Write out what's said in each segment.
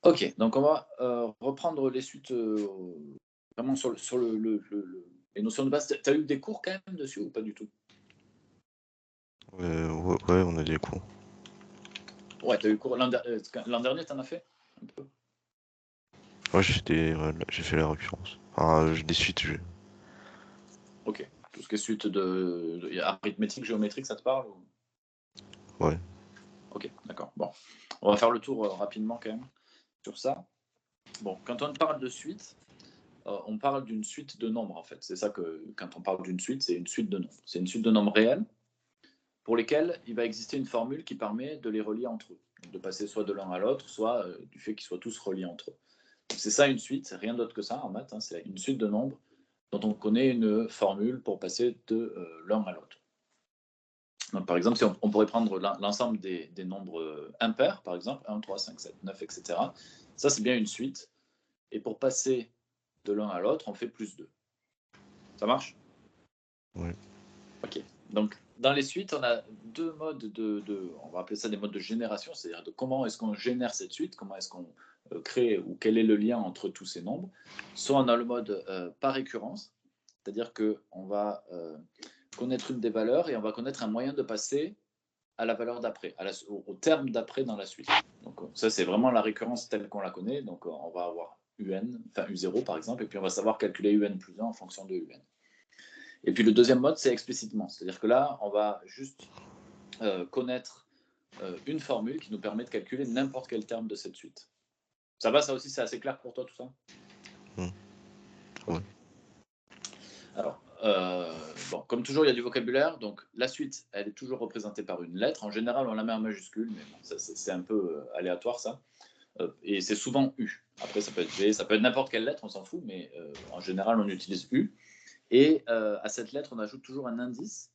Ok, donc on va reprendre les suites vraiment sur les notions de base. Tu as eu des cours quand même dessus ou pas du tout? Ouais, ouais, on a des cours. Ouais, tu as eu cours l'an dernier, tu en as fait un peu? Ouais, j'ai fait la récurrence. Enfin, des suites. Ok. Tout ce qui est suite arithmétique, géométrique, ça te parle ou... Ouais. Ok, d'accord. Bon, on va faire le tour rapidement quand même sur ça. Bon, quand on parle de suite, on parle d'une suite de nombres en fait. C'est ça que quand on parle d'une suite, c'est une suite de nombres. C'est une suite de nombres réels pour lesquels il va exister une formule qui permet de les relier entre eux. Donc, de passer soit de l'un à l'autre, soit du fait qu'ils soient tous reliés entre eux. C'est ça une suite, c'est rien d'autre que ça en maths, hein, c'est une suite de nombres dont on connaît une formule pour passer de l'un à l'autre. Donc, par exemple, si on pourrait prendre l'ensemble des nombres impairs, par exemple, 1, 3, 5, 7, 9, etc. Ça, c'est bien une suite. Et pour passer de l'un à l'autre, on fait plus 2. Ça marche? Ouais. Ok. Donc, dans les suites, on a deux modes on va appeler ça des modes de génération, c'est-à-dire de comment est-ce qu'on génère cette suite, comment est-ce qu'on crée ou quel est le lien entre tous ces nombres. Soit on a le mode par récurrence, c'est-à-dire qu'on va connaître une des valeurs et on va connaître un moyen de passer à la valeur d'après, au terme d'après dans la suite. Donc ça, c'est vraiment la récurrence telle qu'on la connaît. Donc on va avoir UN, enfin U0 par exemple, et puis on va savoir calculer UN plus 1 en fonction de UN. Et puis le deuxième mode, c'est explicitement. C'est-à-dire que là, on va juste connaître une formule qui nous permet de calculer n'importe quel terme de cette suite. Ça va, ça aussi, c'est assez clair pour toi tout ça? Ouais. Ok. Alors, bon, comme toujours, il y a du vocabulaire. Donc, la suite, elle est toujours représentée par une lettre. En général, on la met en majuscule, mais bon, c'est un peu aléatoire, ça. Et c'est souvent U. Après, ça peut être V, ça peut être n'importe quelle lettre, on s'en fout, mais en général, on utilise U. Et à cette lettre, on ajoute toujours un indice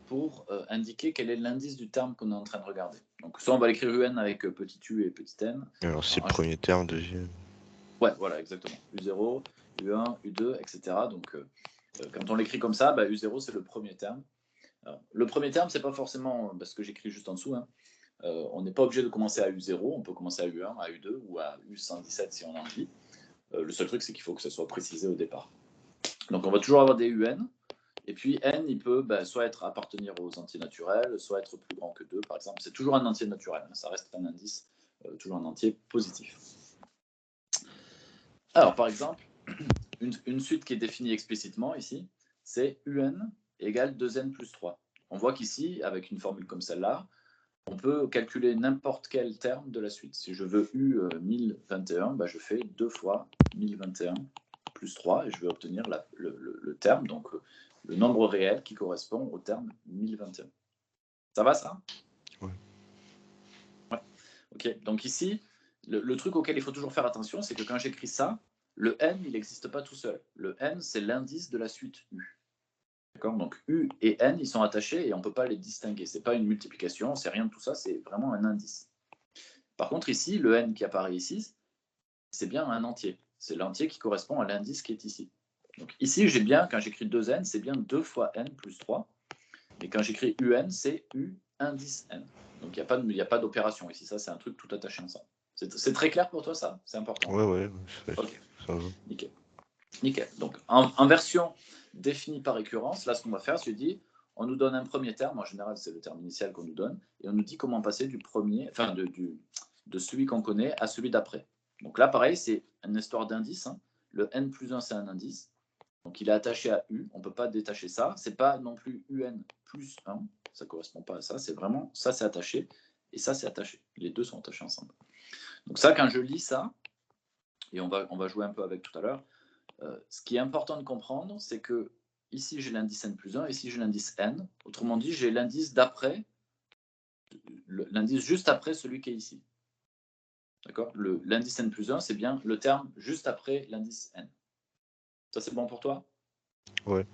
pour indiquer quel est l'indice du terme qu'on est en train de regarder. Donc, soit on va l'écrire UN avec petit u et petit n. Alors, c'est le En- premier terme, deuxième. Ouais, voilà, exactement. U0, U1, U2, etc. Donc, quand on l'écrit comme ça, bah, U0, c'est le premier terme. Alors, le premier terme, c'est pas forcément ce que j'écris juste en dessous, hein. On n'est pas obligé de commencer à U0, on peut commencer à U1, à U2 ou à U117 si on a envie. Le seul truc, c'est qu'il faut que ça soit précisé au départ. Donc, on va toujours avoir des UN. Et puis n, il peut soit être appartenir aux entiers naturels, soit être plus grand que 2, par exemple. C'est toujours un entier naturel, hein, ça reste un indice, toujours un entier positif. Alors, par exemple, une suite qui est définie explicitement ici, c'est un égale 2n plus 3. On voit qu'ici, avec une formule comme celle-là, on peut calculer n'importe quel terme de la suite. Si je veux U 1021, je fais 2 fois 1021 plus 3 et je vais obtenir le terme, donc le nombre réel qui correspond au terme 1021. Ça va ça? Ouais. Ouais. Ok, donc ici, le truc auquel il faut toujours faire attention, c'est que quand j'écris ça, le n, il n'existe pas tout seul. Le n, c'est l'indice de la suite U. D'accord? Donc U et N, ils sont attachés et on ne peut pas les distinguer. Ce n'est pas une multiplication, c'est rien de tout ça, c'est vraiment un indice. Par contre, ici, le N qui apparaît ici, c'est bien un entier. C'est l'entier qui correspond à l'indice qui est ici. Donc ici, j'ai bien, quand j'écris 2N, c'est bien 2 fois N plus 3. Et quand j'écris UN, c'est U indice N. Donc il n'y a pas d'opération ici. Ça, c'est un truc tout attaché ensemble. C'est très clair pour toi, ça? C'est important. Ouais, Ok, ça va. nickel. Nickel. Donc, en version définie par récurrence, là, ce qu'on va faire, c'est dit, on nous donne un premier terme, en général, c'est le terme initial qu'on nous donne, et on nous dit comment passer du premier, enfin, de celui qu'on connaît à celui d'après. Donc là, pareil, c'est une histoire d'indice, hein. Le n plus 1, c'est un indice. Donc, il est attaché à U. On ne peut pas détacher ça. Ce n'est pas non plus UN plus 1. Ça ne correspond pas à ça. C'est vraiment, ça, c'est attaché, et ça, c'est attaché. Les deux sont attachés ensemble. Donc ça, quand je lis ça, et on va jouer un peu avec tout à l'heure, ce qui est important de comprendre, c'est que ici j'ai l'indice n plus 1, ici j'ai l'indice n. Autrement dit, j'ai l'indice d'après, l'indice juste après celui qui est ici. D'accord? L'indice n plus 1, c'est bien le terme juste après l'indice n. Ça, c'est bon pour toi? Ouais.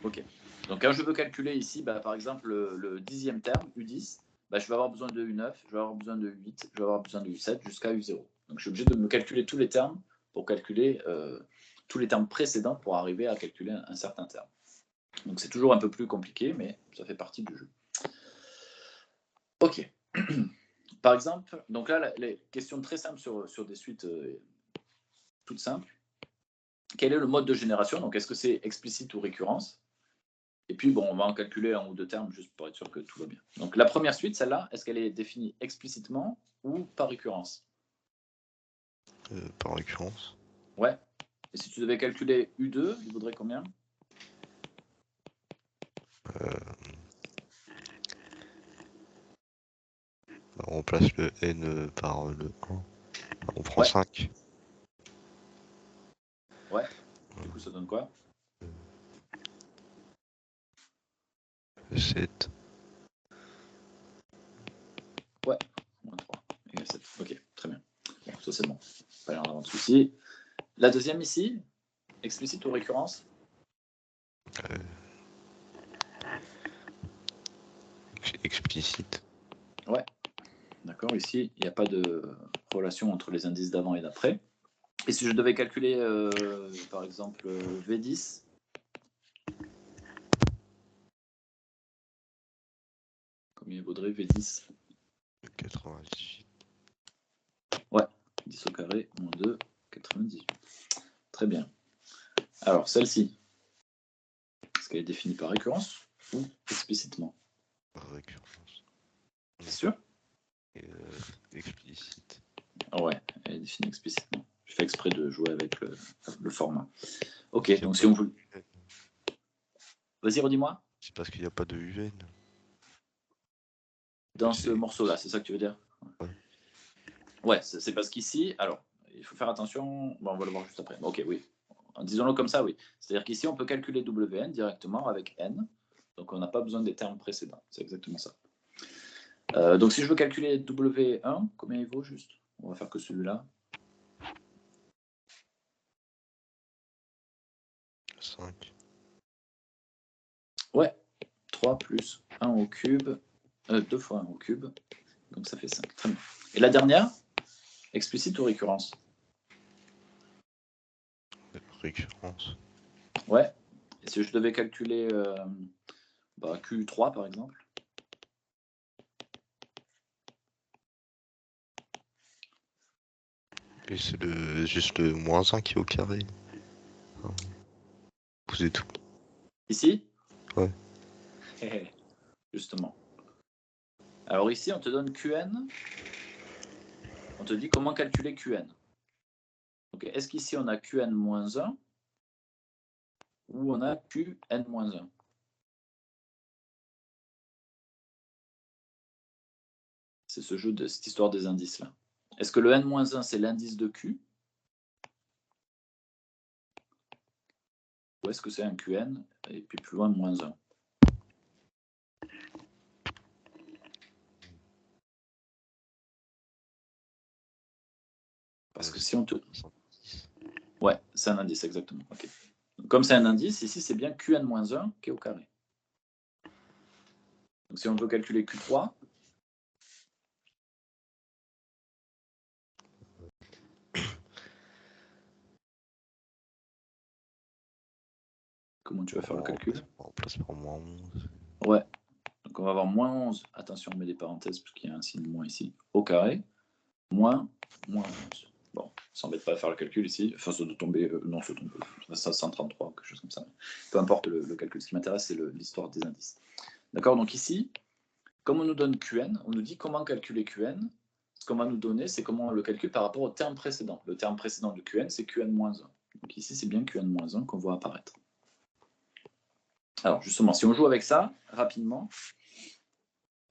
Ok. Donc quand je veux calculer ici, par exemple, le 10e terme, U10, je vais avoir besoin de U9, je vais avoir besoin de U8, je vais avoir besoin de U7 jusqu'à U0. Donc je suis obligé de me calculer tous les termes pour calculer tous les termes précédents pour arriver à calculer un certain terme. Donc c'est toujours un peu plus compliqué, mais ça fait partie du jeu. Ok. par exemple, donc là, les questions très simples sur des suites toutes simples. Quel est le mode de génération? Donc, est-ce que c'est explicite ou récurrence? Et puis, bon, on va en calculer un ou deux termes juste pour être sûr que tout va bien. Donc, la première suite, celle-là, est-ce qu'elle est définie explicitement ou par récurrence? Par récurrence. Ouais. Et si tu devais calculer U2, il vaudrait combien? On remplace le n par le 1. On prend Ouais. 5. Ouais. Du coup, ça donne quoi? 7. Ouais. Moins 3 égale 7. Ok, très bien. Bon, ça c'est bon. Pas l'air d'avoir de soucis. La deuxième ici, explicite ou récurrence? Explicite. Ouais. D'accord, ici, il n'y a pas de relation entre les indices d'avant et d'après. Et si je devais calculer, par exemple, V10, combien vaudrait V10? 98. Ouais, 10 au carré, moins 2, 98. Très bien. Alors, celle-ci, est-ce qu'elle est définie par récurrence ou explicitement? Par récurrence. C'est sûr? Et explicite. Ah ouais, elle est définie explicitement. Je fais exprès de jouer avec le format. Ok, donc si on veut... Vas-y, redis-moi. C'est parce qu'il n'y a pas de UN. Dans ce morceau-là, c'est ça que tu veux dire? Ouais, c'est parce qu'ici, alors, il faut faire attention, bon, on va le voir juste après. Ok, oui. Disons-le comme ça, oui. C'est-à-dire qu'ici, on peut calculer WN directement avec N, donc on n'a pas besoin des termes précédents. C'est exactement ça. Donc si je veux calculer W1, combien il vaut juste? On va faire que celui-là. 5. Ouais, 3 plus 1 au cube, 2 fois 1 au cube, donc ça fait 5. Très bien. Et la dernière, explicite ou récurrence? Récurrence. Ouais. Et si je devais calculer Q3 par exemple? Et c'est juste le moins 1 qui est au carré. Vous tout. Ici? Ouais. Justement. Alors ici, on te donne Qn. On te dit comment calculer Qn. Okay. Est-ce qu'ici, on a Qn-1 ou on a Qn-1? C'est ce jeu de cette histoire des indices-là. Est-ce que le n-1, c'est l'indice de Q? Ou est-ce que c'est un Qn et puis plus loin, moins 1? Parce que si on te... Ouais, c'est un indice, exactement. Okay. Donc, comme c'est un indice, ici, c'est bien Qn-1 qui est au carré. Donc si on veut calculer Q3, comment tu vas faire le calcul? On remplace par moins 11. Ouais, donc on va avoir moins 11, attention, on met des parenthèses parce qu'il y a un signe moins ici, au carré, moins 11. Bon, ça s'embête pas à faire le calcul ici, enfin ça doit tomber, non, ça tombe, ça 133, quelque chose comme ça. Peu importe le calcul, ce qui m'intéresse, c'est l'histoire des indices. D'accord, donc ici, comme on nous donne Qn, on nous dit comment calculer Qn. Ce qu'on va nous donner, c'est comment on le calcule par rapport au terme précédent. Le terme précédent de Qn, c'est Qn-1. Donc ici, c'est bien Qn-1 qu'on voit apparaître. Alors justement, si on joue avec ça, rapidement,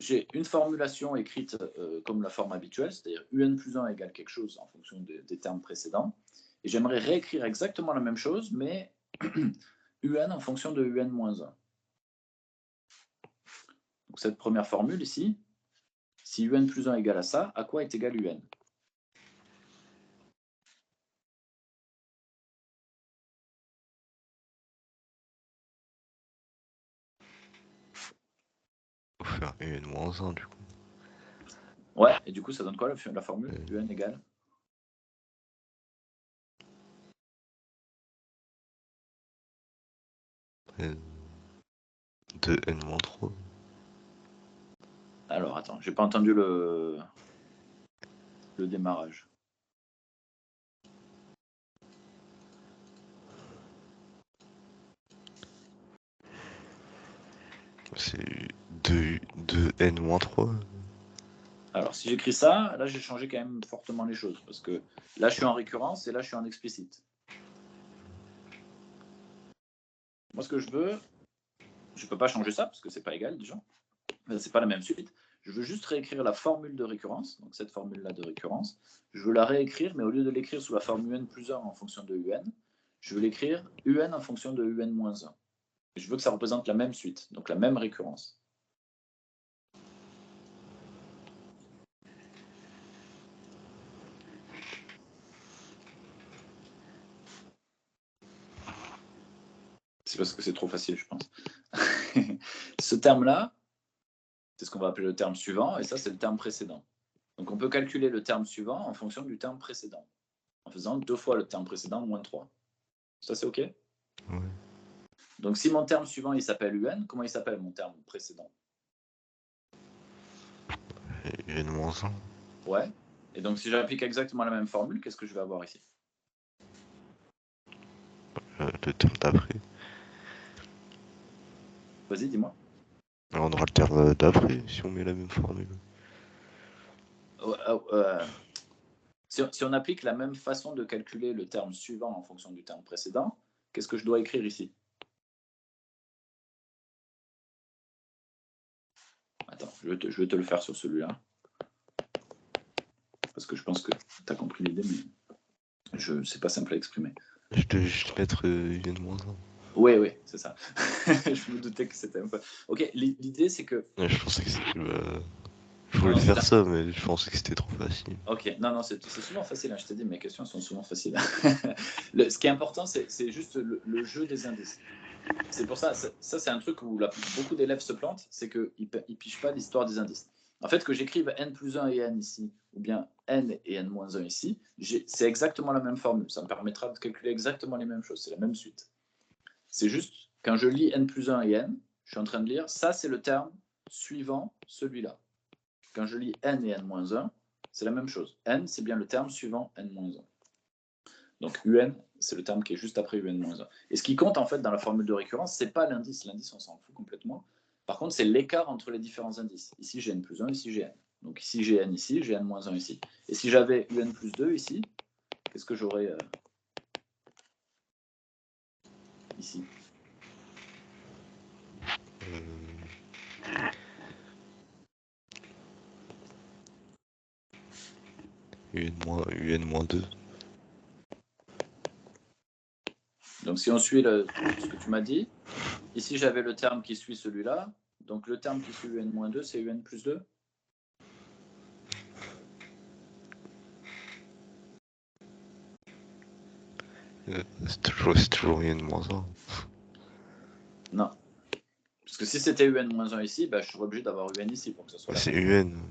j'ai une formulation écrite comme la forme habituelle, c'est-à-dire un plus 1 égale quelque chose en fonction des termes précédents. Et j'aimerais réécrire exactement la même chose, mais un en fonction de un-1. Donc cette première formule ici, si un plus 1 égale à ça, à quoi est égal un? Faut faire UN moins 1 du coup. Ouais, et du coup, ça donne quoi la formule? Un égale 2N moins 3. Alors, attends, j'ai pas entendu le... le démarrage. C'est 2n-3. Alors, si j'écris ça, là, j'ai changé quand même fortement les choses. Parce que là, je suis en récurrence et là, je suis en explicite. Moi, ce que je veux, je ne peux pas changer ça parce que c'est pas égal déjà. C'est pas la même suite. Je veux juste réécrire la formule de récurrence. Donc, cette formule-là de récurrence, je veux la réécrire, mais au lieu de l'écrire sous la forme un plus 1 en fonction de un, je veux l'écrire un en fonction de un-1. Et je veux que ça représente la même suite, donc la même récurrence. C'est parce que c'est trop facile, je pense. Ce terme-là, c'est ce qu'on va appeler le terme suivant, et ça, c'est le terme précédent. Donc, on peut calculer le terme suivant en fonction du terme précédent, en faisant 2 fois le terme précédent moins 3. Ça, c'est OK? Ouais. Donc, si mon terme suivant, il s'appelle un, comment il s'appelle mon terme précédent? un-1. Ouais. Et donc, si j'applique exactement la même formule, qu'est-ce que je vais avoir ici? Le terme d'après. Vas-y, dis-moi. Alors, on aura le terme d'après si on met la même formule. Si on applique la même façon de calculer le terme suivant en fonction du terme précédent, qu'est-ce que je dois écrire ici? Attends, je vais te le faire sur celui-là. Parce que je pense que tu as compris l'idée, mais c'est pas simple à exprimer. Je devais juste mettre un-1. Oui, c'est ça. Je me doutais que c'était un peu... Ok, l'idée, c'est que... Ouais, je pensais que c'était... Je voulais faire ça, mais je pensais que c'était trop facile. Ok, non, c'est souvent facile. Hein. Je t'ai dit, mes questions sont souvent faciles. Ce qui est important, c'est juste le jeu des indices. C'est pour ça, c'est un truc où beaucoup d'élèves se plantent, c'est qu'ils ne pichent pas l'histoire des indices. En fait, que j'écrive n plus 1 et n ici, ou bien n et n moins 1 ici, c'est exactement la même formule. Ça me permettra de calculer exactement les mêmes choses. C'est la même suite. C'est juste, quand je lis n plus 1 et n, je suis en train de lire, ça c'est le terme suivant celui-là. Quand je lis n et n moins 1, c'est la même chose. N, c'est bien le terme suivant n moins 1. Donc un, c'est le terme qui est juste après un-1. Et ce qui compte en fait dans la formule de récurrence, c'est pas l'indice. L'indice, on s'en fout complètement. Par contre, c'est l'écart entre les différents indices. Ici, j'ai n plus 1, ici, j'ai n. Donc ici, j'ai n ici, j'ai n moins 1 ici. Et si j'avais un plus 2 ici, qu'est-ce que j'aurais ici? un-2. Donc si on suit ce que tu m'as dit, ici, j'avais le terme qui suit celui-là. Donc le terme qui suit un moins 2, c'est un plus 2. C'est toujours un-1. Non. Parce que si c'était un moins 1 ici, bah, je serais obligé d'avoir un ici pour que ce soit la C'est même. un.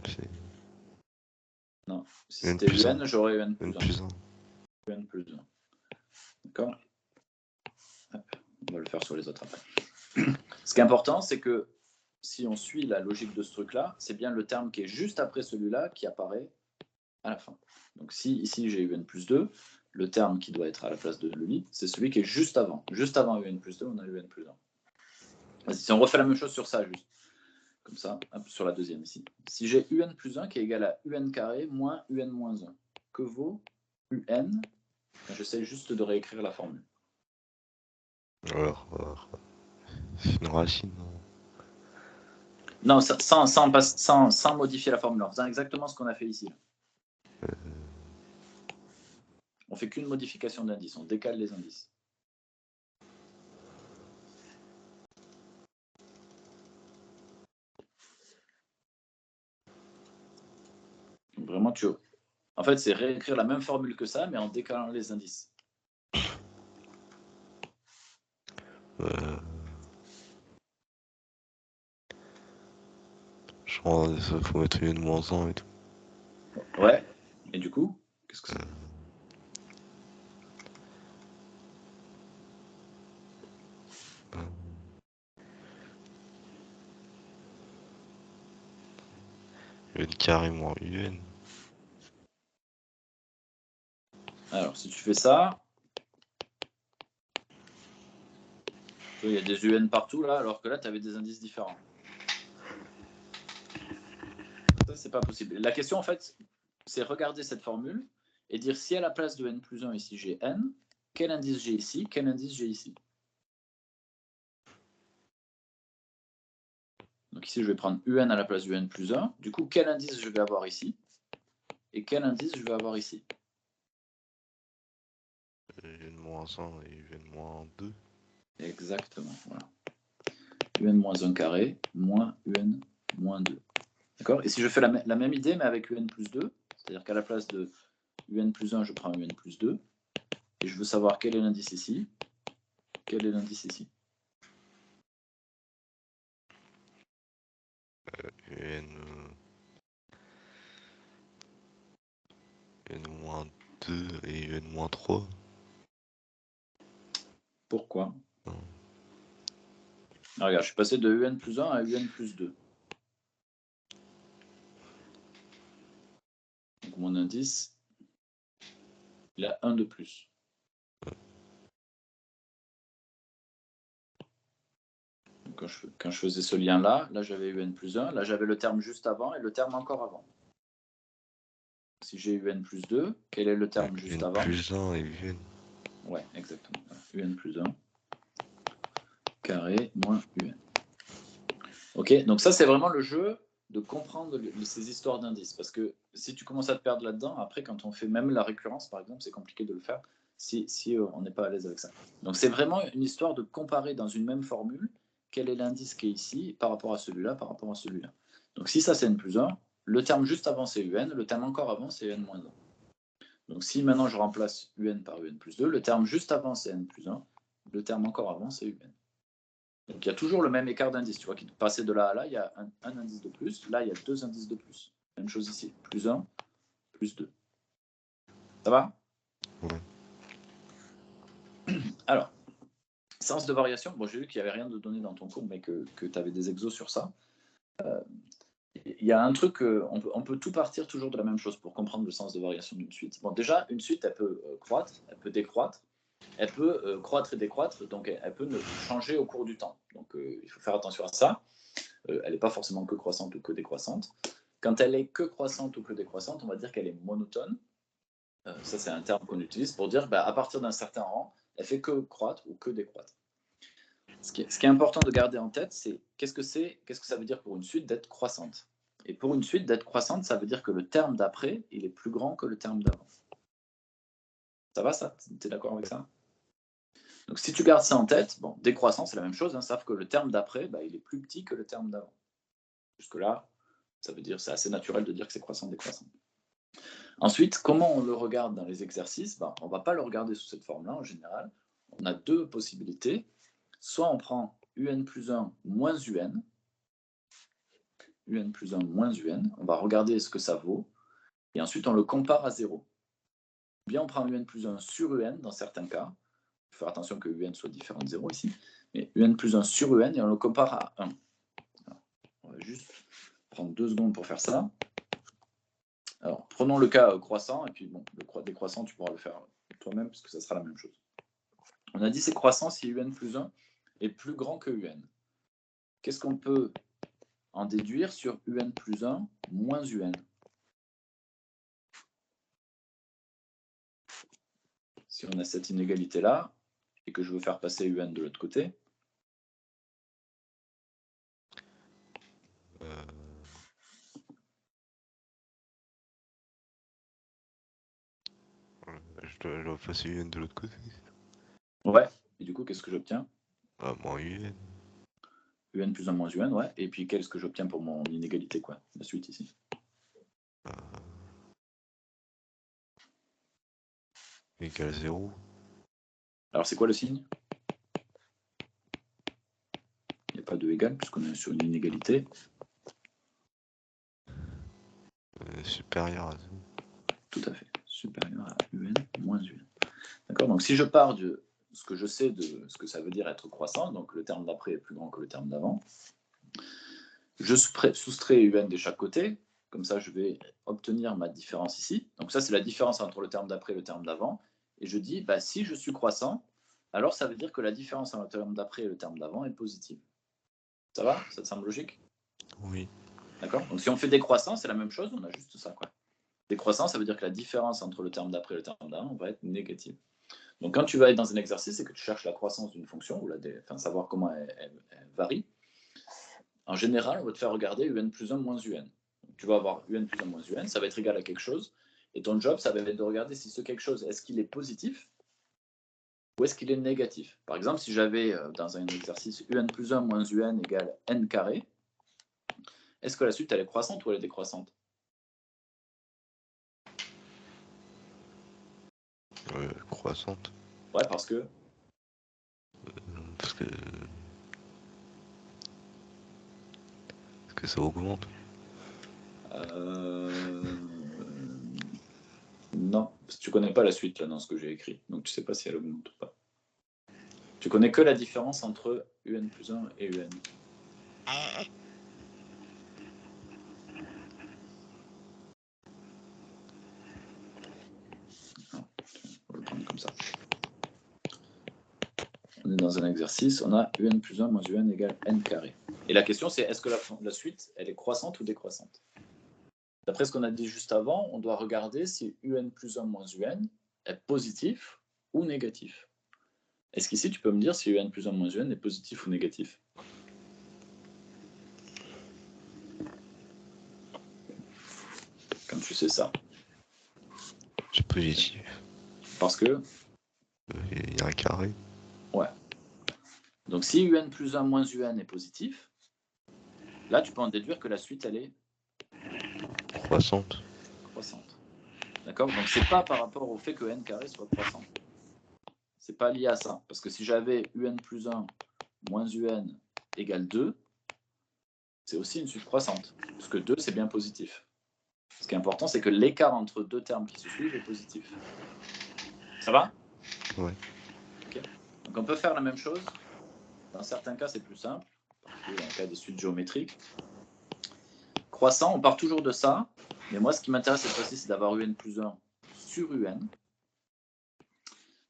Non. Si Un c'était plus un, 1. j'aurais un Un plus 1. plus 1. Un plus 1. D'accord? On va le faire sur les autres après. Ce qui est important, c'est que si on suit la logique de ce truc-là, c'est bien le terme qui est juste après celui-là qui apparaît à la fin. Donc si ici j'ai un plus 2, le terme qui doit être à la place de l'uni, c'est celui qui est juste avant. Juste avant un plus 2, on a un plus 1. Vas-y, si on refait la même chose sur ça, juste. Comme ça, hop, sur la deuxième ici. Si j'ai un plus 1 qui est égal à un carré moins un moins 1, que vaut un? J'essaie juste de réécrire la formule. Alors, c'est une racine. Non, sans modifier la formule, en faisant exactement ce qu'on a fait ici. On fait qu'une modification d'indice, on décale les indices. Donc vraiment, en fait, c'est réécrire la même formule que ça, mais en décalant les indices. Je crois qu'il faut mettre un moins 1 et tout. Ouais. Et du coup, qu'est-ce que c'est? Un carré moins un. Alors, si tu fais ça, il y a des UN partout, là, alors que là, tu avais des indices différents. Ça, c'est pas possible. La question, en fait, c'est regarder cette formule et dire si à la place de n plus 1, ici, j'ai n, quel indice j'ai ici, quel indice j'ai ici. Donc ici, je vais prendre un à la place du n plus 1. Du coup, quel indice je vais avoir ici et quel indice je vais avoir ici. UN-1 et UN-2. Exactement, voilà. UN-1 carré, moins UN-2. D'accord? Et si je fais la même idée, mais avec UN plus 2, c'est-à-dire qu'à la place de UN plus 1, je prends UN plus 2, et je veux savoir quel est l'indice ici, quel est l'indice ici. UN-2 et UN-3. Pourquoi? Alors, regarde, je suis passé de UN plus 1 à UN plus 2. Donc mon indice, il a 1 de plus. Donc, quand je faisais ce lien-là, là j'avais UN plus 1, là j'avais le terme juste avant et le terme encore avant. Si j'ai UN plus 2, quel est le terme juste UN avant? plus 1 et UN. Ouais, exactement. UN plus 1, carré, moins UN. Ok, donc ça c'est vraiment le jeu de comprendre ces histoires d'indices. Parce que si tu commences à te perdre là-dedans, après quand on fait même la récurrence, par exemple, c'est compliqué de le faire si on n'est pas à l'aise avec ça. Donc c'est vraiment une histoire de comparer dans une même formule quel est l'indice qui est ici par rapport à celui-là, par rapport à celui-là. Donc si ça c'est n plus 1, le terme juste avant c'est un, le terme encore avant c'est n moins 1. Donc si maintenant je remplace un par un plus 2, le terme juste avant c'est n plus 1, le terme encore avant c'est un. Donc il y a toujours le même écart d'indice. Tu vois qu'il passait de là à là, il y a un indice de plus. Là, il y a 2 indices de plus. Même chose ici. Plus 1, plus 2. Ça va? Ouais. Alors, sens de variation. Bon, j'ai vu qu'il n'y avait rien de donné dans ton cours, mais que tu avais des exos sur ça. Il y a un truc, on peut tout partir toujours de la même chose pour comprendre le sens de variation d'une suite. Bon, déjà, une suite, elle peut croître, elle peut décroître, elle peut croître et décroître, donc elle peut changer au cours du temps. Donc il faut faire attention à ça. Elle n'est pas forcément que croissante ou que décroissante. Quand elle est que croissante ou que décroissante, on va dire qu'elle est monotone. Ça, c'est un terme qu'on utilise pour dire à partir d'un certain rang, elle fait que croître ou que décroître. Ce qui est important de garder en tête, c'est qu'est-ce que ça veut dire pour une suite d'être croissante. Et pour une suite d'être croissante, ça veut dire que le terme d'après, il est plus grand que le terme d'avant. Ça va, ça? Tu es d'accord avec ça? Donc si tu gardes ça en tête, bon, décroissant, c'est la même chose, sauf que le terme d'après, il est plus petit que le terme d'avant. Jusque-là, ça veut dire, c'est assez naturel de dire que c'est croissant, décroissant. Ensuite, comment on le regarde dans les exercices? On ne va pas le regarder sous cette forme-là en général. On a deux possibilités. Soit on prend un plus 1 moins un plus 1 moins un, on va regarder ce que ça vaut, et ensuite on le compare à 0. Bien on prend un plus 1 sur un dans certains cas, il faut faire attention que un soit différent de 0 ici, mais un plus 1 sur un et on le compare à 1. Alors, on va juste prendre 2 secondes pour faire ça. Alors, prenons le cas croissant, et puis bon, le décroissant, tu pourras le faire toi-même, parce que ça sera la même chose. On a dit c'est croissant si un plus 1 est plus grand que un. Qu'est-ce qu'on peut en déduire sur un plus 1 moins un? Si on a cette inégalité-là, et que je veux faire passer un de l'autre côté, je dois passer UN de l'autre côté. ouais, et du coup, qu'est-ce que j'obtiens? Moins UN. Un plus 1 moins un, ouais. Et puis, qu'est-ce que j'obtiens pour mon inégalité, quoi? La suite ici. Égale 0. Alors, c'est quoi le signe? Il n'y a pas de égal, puisqu'on est sur une inégalité. Supérieur à 0. Tout à fait. Supérieur à un moins un. D'accord? Donc, si je pars de ce que je sais de ce que ça veut dire être croissant, donc le terme d'après est plus grand que le terme d'avant, je soustrais un de chaque côté. Comme ça, je vais obtenir ma différence ici. Donc ça, c'est la différence entre le terme d'après et le terme d'avant. Et je dis, bah, si je suis croissant, alors ça veut dire que la différence entre le terme d'après et le terme d'avant est positive. Ça va? Ça te semble logique? Oui. D'accord? Donc si on fait décroissant, c'est la même chose, on a juste ça, quoi. Décroissant, ça veut dire que la différence entre le terme d'après et le terme d'avant va être négative. Donc quand tu vas être dans un exercice et que tu cherches la croissance d'une fonction, ou savoir comment elle varie, en général, on va te faire regarder un plus 1 moins un. Donc, tu vas avoir un plus 1 moins un, ça va être égal à quelque chose, et ton job, ça va être de regarder si ce quelque chose, est-ce qu'il est positif ou est-ce qu'il est négatif. Par exemple, si j'avais dans un exercice un plus 1 moins un égale n carré, est-ce que la suite, elle est croissante ou elle est décroissante? Croissante. Ouais, parce que Parce que ça augmente. Non, parce que tu connais pas la suite là dans ce que j'ai écrit, donc tu sais pas si elle augmente ou pas. Tu connais que la différence entre un plus 1 et un. Non, on va le prendre comme ça. On est dans un exercice, on a un plus 1 moins un égale n carré. Et la question c'est, est-ce que la suite, elle est croissante ou décroissante? D'après ce qu'on a dit juste avant, on doit regarder si un plus 1 moins un est positif ou négatif. Est-ce qu'ici, tu peux me dire si un plus 1 moins un est positif ou négatif? Quand tu sais ça. C'est positif. Parce que Il y a un carré. ouais. Donc si un plus 1 moins un est positif, là, tu peux en déduire que la suite, elle est Croissante. croissante. D'accord? Donc c'est pas par rapport au fait que n carré soit croissant. C'est pas lié à ça. Parce que si j'avais un plus 1 moins un égale 2, c'est aussi une suite croissante. Parce que 2, c'est bien positif. Ce qui est important, c'est que l'écart entre deux termes qui se suivent est positif. Ça va? Ouais. Okay. Donc on peut faire la même chose. Dans certains cas, c'est plus simple. Dans le cas des suites géométriques. Croissant, on part toujours de ça. Mais moi, ce qui m'intéresse cette fois-ci, c'est d'avoir un plus 1 sur un.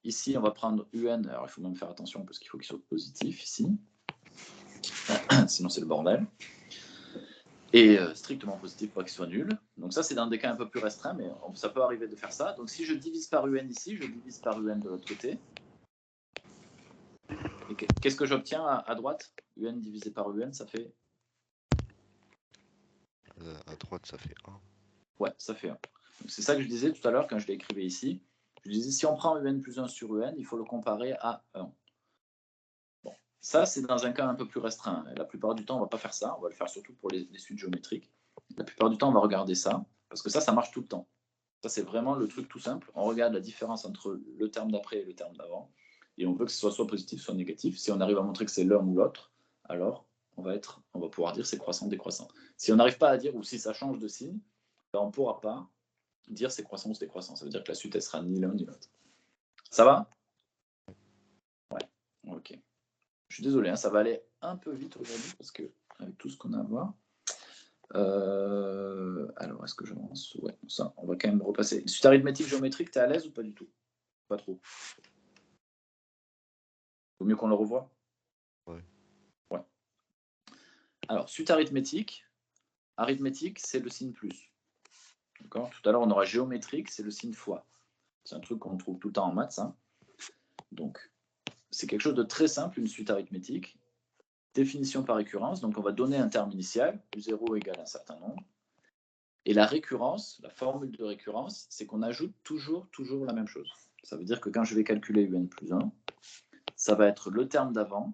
Ici, on va prendre un. Alors, il faut même faire attention parce qu'il faut qu'il soit positif ici. Sinon, c'est le bordel. Et strictement positif pour qu'il soit nul. Donc ça, c'est dans des cas un peu plus restreints, mais ça peut arriver de faire ça. Donc si je divise par un ici, je divise par un de l'autre côté. Et qu'est-ce que j'obtiens à droite? Un divisé par un, ça fait... À droite, ça fait 1. Ouais, ça fait 1. C'est ça que je disais tout à l'heure quand je l'écrivais ici. Je disais, si on prend un plus 1 sur un, il faut le comparer à 1. Bon, ça, c'est dans un cas un peu plus restreint. Et la plupart du temps, on ne va pas faire ça. On va le faire surtout pour les suites géométriques. La plupart du temps, on va regarder ça, parce que ça marche tout le temps. Ça, c'est vraiment le truc tout simple. On regarde la différence entre le terme d'après et le terme d'avant. Et on veut que ce soit positif, soit négatif. Si on arrive à montrer que c'est l'un ou l'autre, alors on va pouvoir dire c'est croissant, décroissant. Si on n'arrive pas à dire, ou si ça change de signe, ben on ne pourra pas dire c'est croissant ou c'est décroissant. Ça veut dire que la suite, elle sera ni l'un ni l'autre. Ça va? Ouais. Ok. Je suis désolé, hein, ça va aller un peu vite aujourd'hui, parce que avec tout ce qu'on a à voir. Alors, est-ce que j'avance? Ouais, ça, on va quand même repasser. Suite arithmétique géométrique, t'es à l'aise ou pas du tout? Pas trop. Vaut mieux qu'on le revoie? Ouais. Ouais. Alors, suite arithmétique, c'est le signe plus. D'accord? Tout à l'heure, on aura géométrique, c'est le signe fois. C'est un truc qu'on trouve tout le temps en maths. Hein. Donc, c'est quelque chose de très simple, une suite arithmétique. Définition par récurrence. Donc, on va donner un terme initial, u0 égale un certain nombre. Et la récurrence, la formule de récurrence, c'est qu'on ajoute toujours la même chose. Ça veut dire que quand je vais calculer un plus 1, ça va être le terme d'avant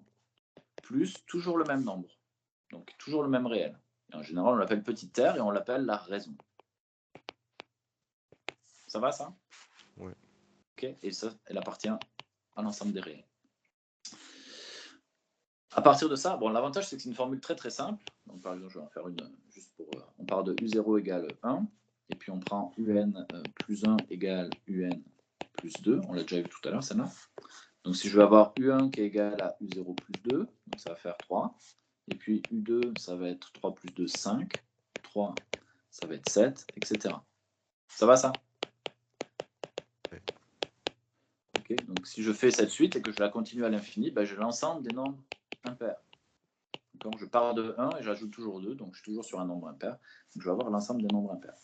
plus toujours le même nombre. Donc toujours le même réel. Et en général, on l'appelle petite r et on l'appelle la raison. Ça va, ça? Ouais. Ok. Et ça, elle appartient à l'ensemble des réels. À partir de ça, bon, l'avantage, c'est que c'est une formule très très simple. Donc par exemple, je vais en faire une juste pour... on part de u0 égale 1, et puis on prend un plus 1 égale un plus 2. On l'a déjà vu tout à l'heure, celle-là. Donc si je veux avoir u1 qui est égal à u0 plus 2, donc ça va faire 3. Et puis u2, ça va être 3 plus 2, 5. 3, ça va être 7, etc. Ça va, ça? Ouais. Ok, donc si je fais cette suite et que je la continue à l'infini, ben, j'ai l'ensemble des nombres impairs. Donc je pars de 1 et j'ajoute toujours 2, donc je suis toujours sur un nombre impair. Donc je vais avoir l'ensemble des nombres impairs.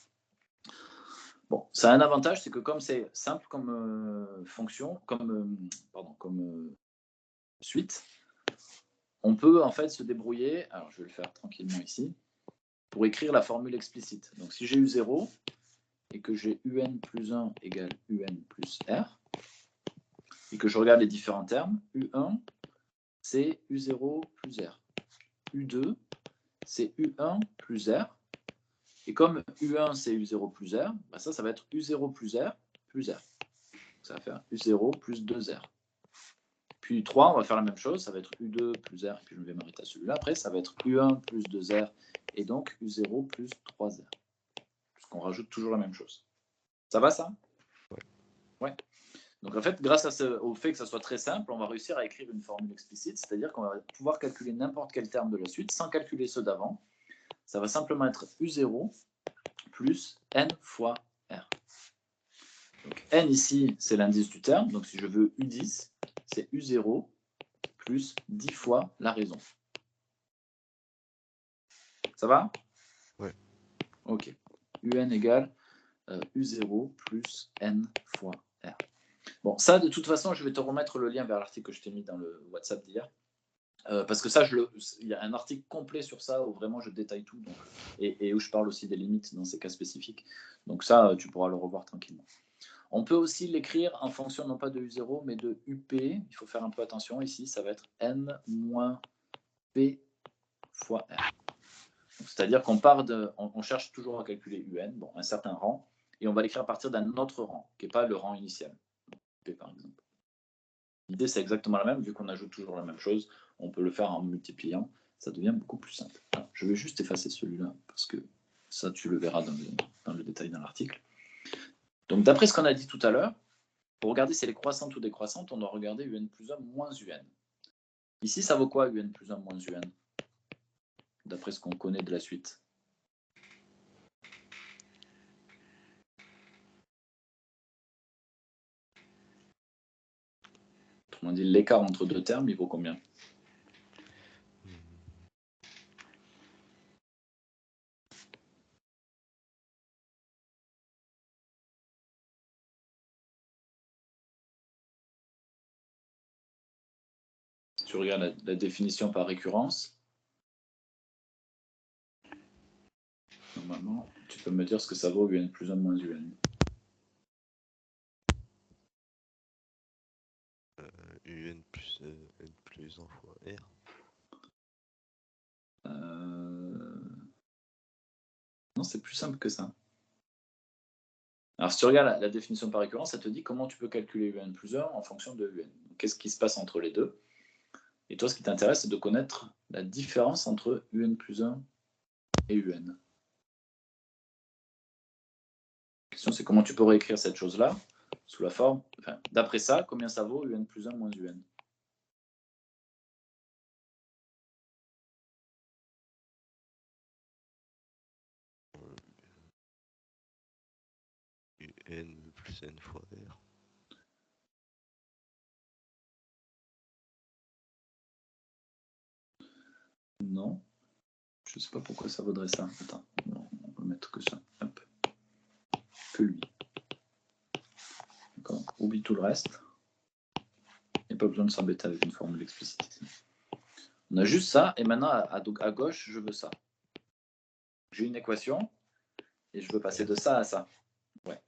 Bon, ça a un avantage, c'est que comme c'est simple comme fonction, comme suite, on peut en fait se débrouiller, alors je vais le faire tranquillement ici, pour écrire la formule explicite. Donc si j'ai U0 et que j'ai UN plus 1 égale UN plus R, et que je regarde les différents termes, U1, c'est U0 plus R. U2, c'est U1 plus R. Et comme U1, c'est U0 plus R, bah ça va être U0 plus R plus R. Ça va faire U0 plus 2R. Puis 3, on va faire la même chose, ça va être U2 plus R, et puis je vais m'arrêter à celui-là. Après, ça va être U1 plus 2R, et donc U0 plus 3R. Puisqu'on rajoute toujours la même chose. Ça va, ça? Ouais. Donc en fait, grâce au fait que ça soit très simple, on va réussir à écrire une formule explicite, c'est-à-dire qu'on va pouvoir calculer n'importe quel terme de la suite sans calculer ceux d'avant. Ça va simplement être U0 plus N fois R. Donc N ici, c'est l'indice du terme. Donc si je veux U10, c'est U0 plus 10 fois la raison. Ça va? Ouais. Ok. UN égale U0 plus N fois R. Bon, ça, de toute façon, je vais te remettre le lien vers l'article que je t'ai mis dans le WhatsApp d'hier. Parce que ça, il y a un article complet sur ça où vraiment je détaille tout donc, et où je parle aussi des limites dans ces cas spécifiques. Donc ça, tu pourras le revoir tranquillement. On peut aussi l'écrire en fonction non pas de U0 mais de UP. Il faut faire un peu attention ici, ça va être N moins P fois R. C'est-à-dire qu'on on cherche toujours à calculer UN, bon, un certain rang, et on va l'écrire à partir d'un autre rang, qui n'est pas le rang initial. P par exemple. L'idée, c'est exactement la même, vu qu'on ajoute toujours la même chose, on peut le faire en multipliant, ça devient beaucoup plus simple. Alors, je vais juste effacer celui-là, parce que ça, tu le verras dans le détail dans l'article. Donc, d'après ce qu'on a dit tout à l'heure, pour regarder si elle est croissante ou décroissante, on doit regarder UN plus 1 moins UN. Ici, ça vaut quoi, UN plus 1 moins UN? D'après ce qu'on connaît de la suite. Autrement dit, l'écart entre deux termes, il vaut combien? Si tu regardes la définition par récurrence, normalement, tu peux me dire ce que ça vaut UN plus 1 moins UN. UN plus N plus 1 fois R. Non, c'est plus simple que ça. Alors, si tu regardes la définition par récurrence, ça te dit comment tu peux calculer UN plus 1 en fonction de UN. Qu'est-ce qui se passe entre les deux? Et toi, ce qui t'intéresse, c'est de connaître la différence entre UN plus 1 et UN. La question, c'est comment tu peux réécrire cette chose-là sous la forme, enfin, d'après ça, combien ça vaut UN plus 1 moins UN? UN plus N fois R. Non. Je ne sais pas pourquoi ça vaudrait ça. Attends, on va mettre que ça. Hop. Que lui. D'accord. Oublie tout le reste. Il n'y a pas besoin de s'embêter avec une formule explicite. On a juste ça, et maintenant, à gauche, je veux ça. J'ai une équation, et je veux passer de ça à ça. Ouais.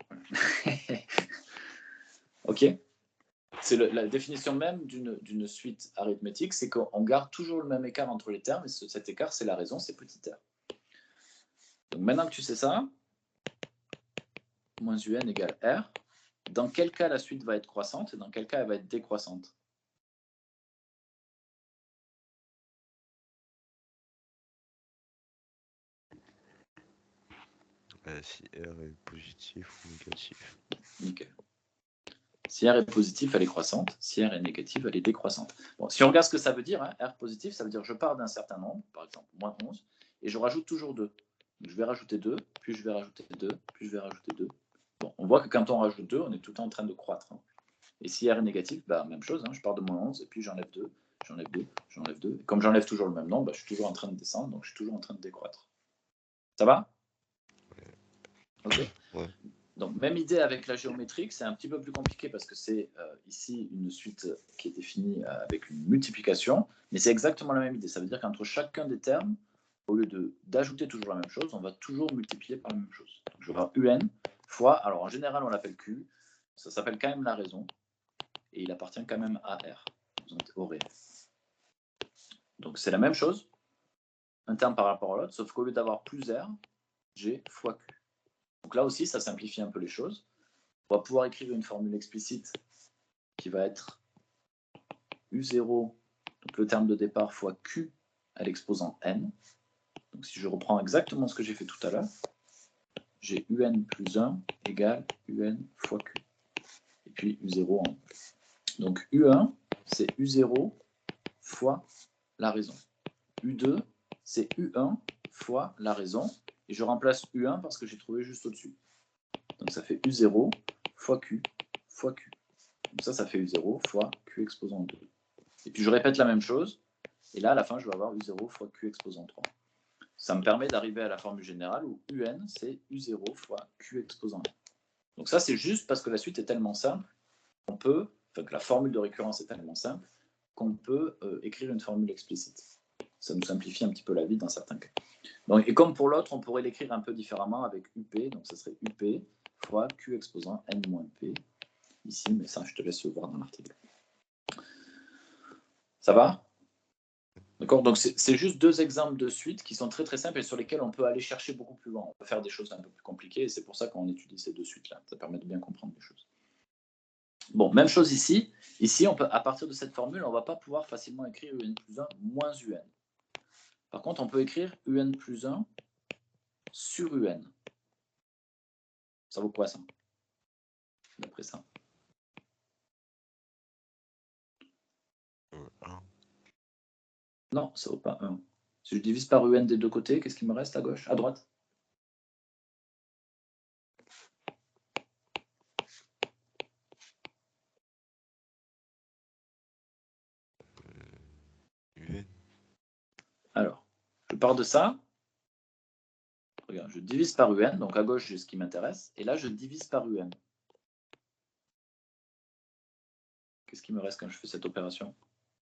Ok. C'est la définition même d'une suite arithmétique, c'est qu'on garde toujours le même écart entre les termes, et cet écart, c'est la raison, c'est petit r. Donc maintenant que tu sais ça, moins UN égale R, dans quel cas la suite va être croissante, et dans quel cas elle va être décroissante? Si R est positif ou négatif. Nickel. Si R est positif, elle est croissante. Si R est négative, elle est décroissante. Bon, si on regarde ce que ça veut dire, hein, R positif, ça veut dire que je pars d'un certain nombre, par exemple moins 11, et je rajoute toujours 2. Donc, je vais rajouter 2, plus je vais rajouter 2, plus je vais rajouter 2. Bon, on voit que quand on rajoute 2, on est tout le temps en train de croître. Hein. Et si R est négatif, bah, même chose, hein, je pars de moins 11, et puis j'enlève 2, j'enlève 2, j'enlève 2. Et comme j'enlève toujours le même nombre, bah, je suis toujours en train de descendre, donc je suis toujours en train de décroître. Ça va? Ok. Ouais. Donc, même idée avec la géométrique, c'est un petit peu plus compliqué parce que c'est ici une suite qui est définie avec une multiplication, mais c'est exactement la même idée. Ça veut dire qu'entre chacun des termes, au lieu d'ajouter toujours la même chose, on va toujours multiplier par la même chose. Donc, je vais avoir UN fois, alors en général on l'appelle Q, ça s'appelle quand même la raison, et il appartient quand même à R, donc au réel. Donc c'est la même chose, un terme par rapport à l'autre, sauf qu'au lieu d'avoir plus R, j'ai fois Q. Donc là aussi, ça simplifie un peu les choses. On va pouvoir écrire une formule explicite qui va être U0, donc le terme de départ, fois Q à l'exposant n. Donc si je reprends exactement ce que j'ai fait tout à l'heure, j'ai UN plus 1 égale UN fois Q. Et puis U0 en haut. Donc U1, c'est U0 fois la raison. U2, c'est U1 fois la raison. Et je remplace U1 parce que j'ai trouvé juste au-dessus. Donc ça fait U0 fois Q fois Q. Donc ça fait U0 fois Q exposant 2. Et puis je répète la même chose. Et là, à la fin, je vais avoir U0 fois Q exposant 3. Ça me permet d'arriver à la formule générale où UN, c'est U0 fois Q exposant 1. Donc ça, c'est juste parce que la suite est tellement simple qu'on peut, enfin que la formule de récurrence est tellement simple qu'on peut écrire une formule explicite. Ça nous simplifie un petit peu la vie dans certains cas. Donc, et comme pour l'autre, on pourrait l'écrire un peu différemment avec UP. Donc ça serait UP fois Q exposant N moins P. Ici, mais ça, je te laisse le voir dans l'article. Ça va? D'accord? Donc c'est juste deux exemples de suite qui sont très très simples et sur lesquels on peut aller chercher beaucoup plus loin. On peut faire des choses un peu plus compliquées et c'est pour ça qu'on étudie ces deux suites-là. Ça permet de bien comprendre les choses. Bon, même chose ici. Ici, on peut, à partir de cette formule, on ne va pas pouvoir facilement écrire UN plus 1 moins UN. Par contre, on peut écrire UN plus 1 sur UN. Ça vaut quoi ça? D'après ça. 1. Non, ça ne vaut pas 1. Si je divise par UN des deux côtés, qu'est-ce qui me reste à gauche? À droite? UN. Alors, je pars de ça. Regarde, je divise par UN, donc à gauche, j'ai ce qui m'intéresse. Et là, je divise par UN. Qu'est-ce qui me reste quand je fais cette opération?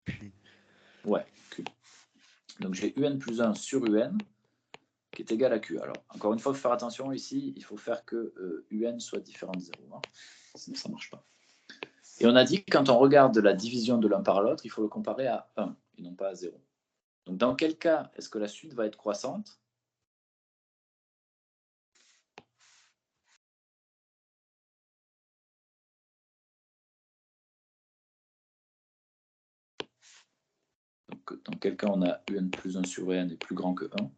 Q. Ouais, Q. Donc j'ai UN plus 1 sur UN qui est égal à Q. Alors, encore une fois, il faut faire attention ici, il faut faire que UN soit différent de 0. Hein. Sinon, ça ne marche pas. Et on a dit que quand on regarde la division de l'un par l'autre, il faut le comparer à 1 et non pas à 0. Donc dans quel cas est-ce que la suite va être croissante? Donc dans quel cas on a UN plus 1 sur UN est plus grand que 1?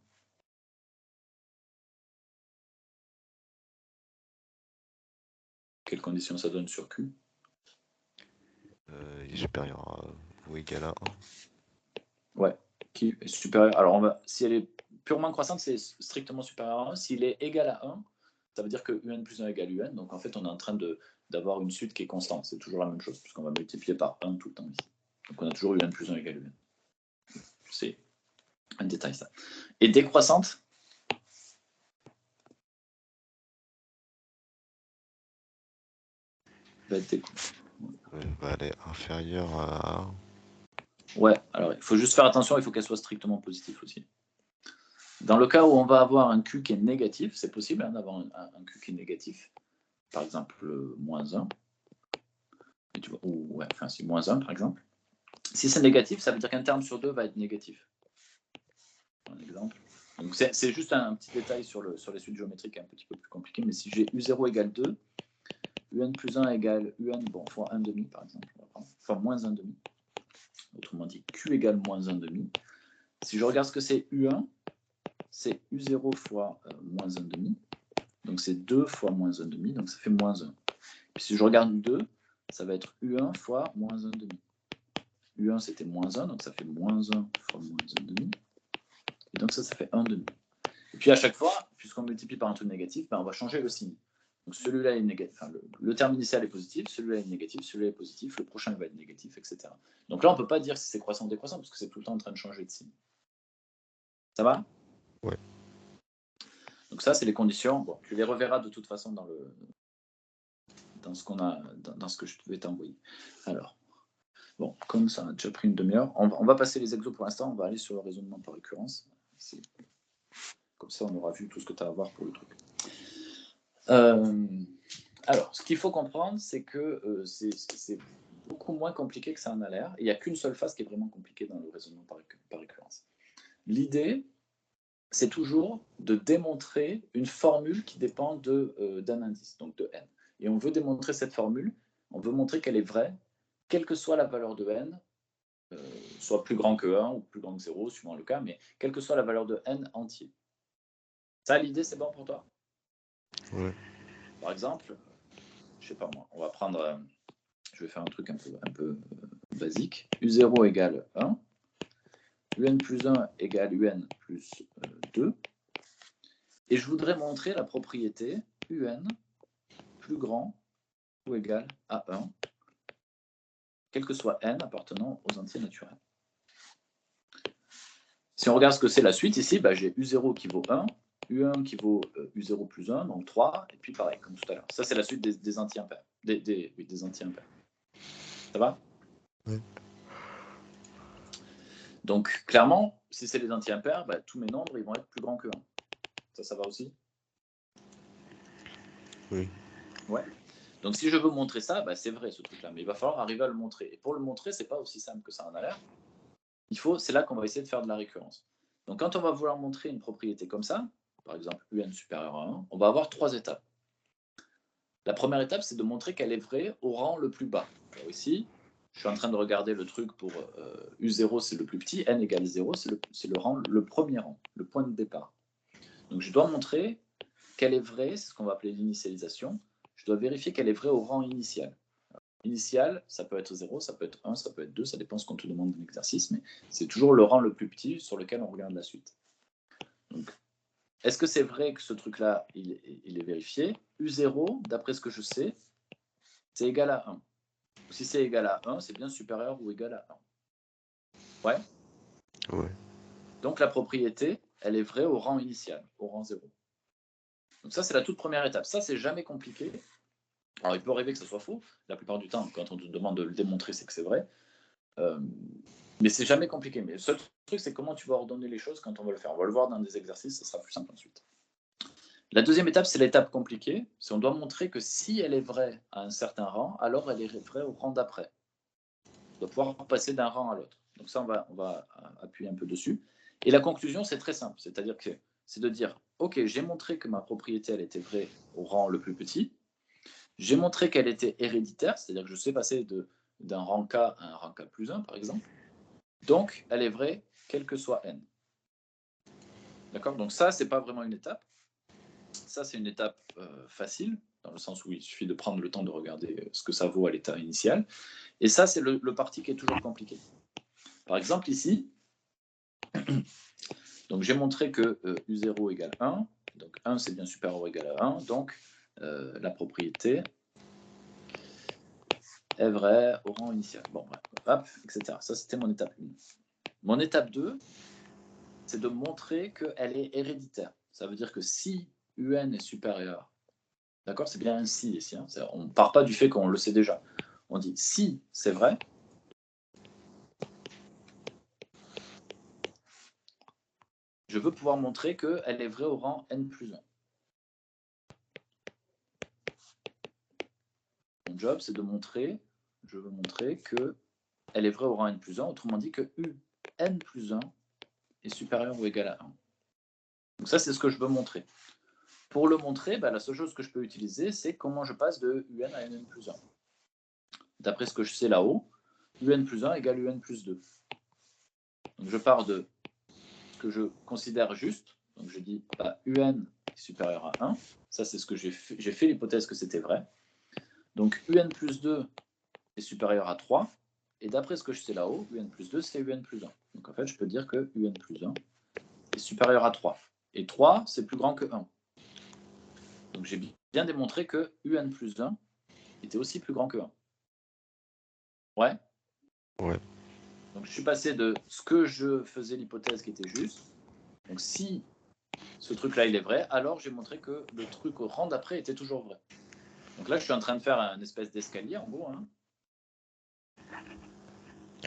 Quelles conditions ça donne sur Q? Il est supérieur à ou égal à 1. Ouais, qui est supérieur. Alors, si elle est purement croissante, c'est strictement supérieur à 1. S'il est égal à 1, ça veut dire que UN plus 1 égale UN. Donc, en fait, on est en train d'avoir une suite qui est constante. C'est toujours la même chose, puisqu'on va multiplier par 1 tout le temps ici. Donc, on a toujours UN plus 1 égale UN. C'est un détail, ça. Et décroissante? Va elle est inférieure à 1. Ouais, alors il faut juste faire attention, il faut qu'elle soit strictement positive aussi. Dans le cas où on va avoir un Q qui est négatif, c'est possible hein, d'avoir un Q qui est négatif. Par exemple, moins 1. Et tu vois, ou ouais, enfin, c'est moins 1 par exemple. Si c'est négatif, ça veut dire qu'un terme sur 2 va être négatif. Un exemple. Donc c'est juste un petit détail sur les suites géométriques un petit peu plus compliqué, mais si j'ai U0 égale 2, UN plus 1 égale UN, bon, fois 1,5 par exemple, enfin moins 1,5. Autrement dit, Q égale moins 1,5. Si je regarde ce que c'est U1, c'est U0 fois moins 1,5. Donc c'est 2 fois moins 1,5, donc ça fait moins 1. Puis si je regarde U2, ça va être U1 fois moins 1,5. U1 c'était moins 1, donc ça fait moins 1 fois moins 1,5. Et donc ça fait 1,5. Et puis à chaque fois, puisqu'on multiplie par un truc négatif, ben, on va changer le signe. Donc celui-là est négatif, enfin, le terme initial est positif, celui-là est négatif, celui-là est positif, le prochain va être négatif, etc. Donc là, on ne peut pas dire si c'est croissant ou décroissant, parce que c'est tout le temps en train de changer de signe. Ça va? Ouais. Donc ça, c'est les conditions. Bon, tu les reverras de toute façon dans ce que je vais t'envoyer. Alors, bon, comme ça a déjà pris une demi-heure, on va passer les exos pour l'instant, on va aller sur le raisonnement par récurrence. Comme ça, on aura vu tout ce que tu as à voir pour le truc. Alors, ce qu'il faut comprendre, c'est que c'est beaucoup moins compliqué que ça en a l'air. Il n'y a qu'une seule phase qui est vraiment compliquée dans le raisonnement par récurrence. L'idée, c'est toujours de démontrer une formule qui dépend d'un indice, donc de n. Et on veut démontrer cette formule, on veut montrer qu'elle est vraie, quelle que soit la valeur de n, soit plus grand que 1 ou plus grand que 0, suivant le cas, mais quelle que soit la valeur de n entier. Ça, l'idée, c'est bon pour toi? Ouais. Par exemple, je sais pas moi, on va prendre, je vais faire un truc un peu basique. U0 égale 1, un plus 1 égale un plus 2, et je voudrais montrer la propriété un plus grand ou égal à 1, quel que soit n appartenant aux entiers naturels. Si on regarde ce que c'est la suite ici, bah, j'ai U0 qui vaut 1, U1 qui vaut U0 plus 1, donc 3, et puis pareil, comme tout à l'heure. Ça, c'est la suite des entiers impairs. Des entiers impairs. Ça va? Oui. Donc, clairement, si c'est les entiers impairs, bah, tous mes nombres ils vont être plus grands que 1. Ça va aussi? Oui. Ouais. Donc, si je veux montrer ça, bah, c'est vrai ce truc-là, mais il va falloir arriver à le montrer. Et pour le montrer, c'est pas aussi simple que ça en a l'air. C'est là qu'on va essayer de faire de la récurrence. Donc, quand on va vouloir montrer une propriété comme ça, par exemple un supérieur à 1, on va avoir 3 étapes. La première étape, c'est de montrer qu'elle est vraie au rang le plus bas. Alors ici, je suis en train de regarder le truc pour U0, c'est le plus petit, n égale 0, c'est le premier rang, le point de départ. Donc je dois montrer qu'elle est vraie, c'est ce qu'on va appeler l'initialisation. Je dois vérifier qu'elle est vraie au rang initial. Alors, initial, ça peut être 0, ça peut être 1, ça peut être 2, ça dépend ce qu'on te demande dans l'exercice, mais c'est toujours le rang le plus petit sur lequel on regarde la suite. Donc, est-ce que c'est vrai que ce truc-là, il est vérifié? U0, d'après ce que je sais, c'est égal à 1. Si c'est égal à 1, c'est bien supérieur ou égal à 1. Ouais? Ouais. Donc la propriété, elle est vraie au rang initial, au rang 0. Donc ça, c'est la toute première étape. Ça, c'est jamais compliqué. Alors, il peut arriver que ça soit faux. La plupart du temps, quand on te demande de le démontrer, c'est que c'est vrai. Mais c'est jamais compliqué. Mais le seul truc, c'est comment tu vas ordonner les choses quand on va le faire. On va le voir dans des exercices, ça sera plus simple ensuite. La deuxième étape, c'est l'étape compliquée. C'est on doit montrer que si elle est vraie à un certain rang, alors elle est vraie au rang d'après. On doit pouvoir passer d'un rang à l'autre. Donc ça, on va appuyer un peu dessus. Et la conclusion, c'est très simple. C'est-à-dire que c'est de dire, OK, j'ai montré que ma propriété, elle était vraie au rang le plus petit. J'ai montré qu'elle était héréditaire, c'est-à-dire que je sais passer d'un rang K à un rang K plus 1, par exemple. Donc, elle est vraie, quel que soit n. D'accord? Donc ça, c'est pas vraiment une étape. Ça, c'est une étape facile, dans le sens où il suffit de prendre le temps de regarder ce que ça vaut à l'état initial. Et ça, c'est le parti qui est toujours compliqué. Par exemple, ici, donc j'ai montré que U0 égale 1, donc 1 c'est bien supérieur ou égal à 1, donc la propriété est vraie au rang initial. Bon, hop, etc. Ça, c'était mon étape 1. Mon étape 2, c'est de montrer qu'elle est héréditaire. Ça veut dire que si UN est supérieur, d'accord, c'est bien un si ici, hein, on ne part pas du fait qu'on le sait déjà. On dit si c'est vrai, je veux pouvoir montrer qu'elle est vraie au rang n plus 1. Mon job, c'est de montrer, je veux montrer qu'elle est vraie au rang n plus 1, autrement dit que un plus 1 est supérieur ou égal à 1. Donc ça, c'est ce que je veux montrer. Pour le montrer, la seule chose que je peux utiliser, c'est comment je passe de un à n plus 1. D'après ce que je sais là-haut, un plus 1 égale un plus 2. Donc je pars de ce que je considère juste. Donc je dis un est supérieur à 1. Ça, c'est ce que j'ai fait. J'ai fait l'hypothèse que c'était vrai. Donc un plus 2 est supérieur à 3. Et d'après ce que je sais là-haut, un plus 2, c'est un plus 1. Donc en fait, je peux dire que un plus 1 est supérieur à 3. Et 3, c'est plus grand que 1. Donc j'ai bien démontré que UN plus 1 était aussi plus grand que 1. Ouais. Ouais. Donc je suis passé de ce que je faisais l'hypothèse qui était juste. Donc si ce truc-là il est vrai, alors j'ai montré que le truc au rang d'après était toujours vrai. Donc là je suis en train de faire un espèce d'escalier en gros. Hein.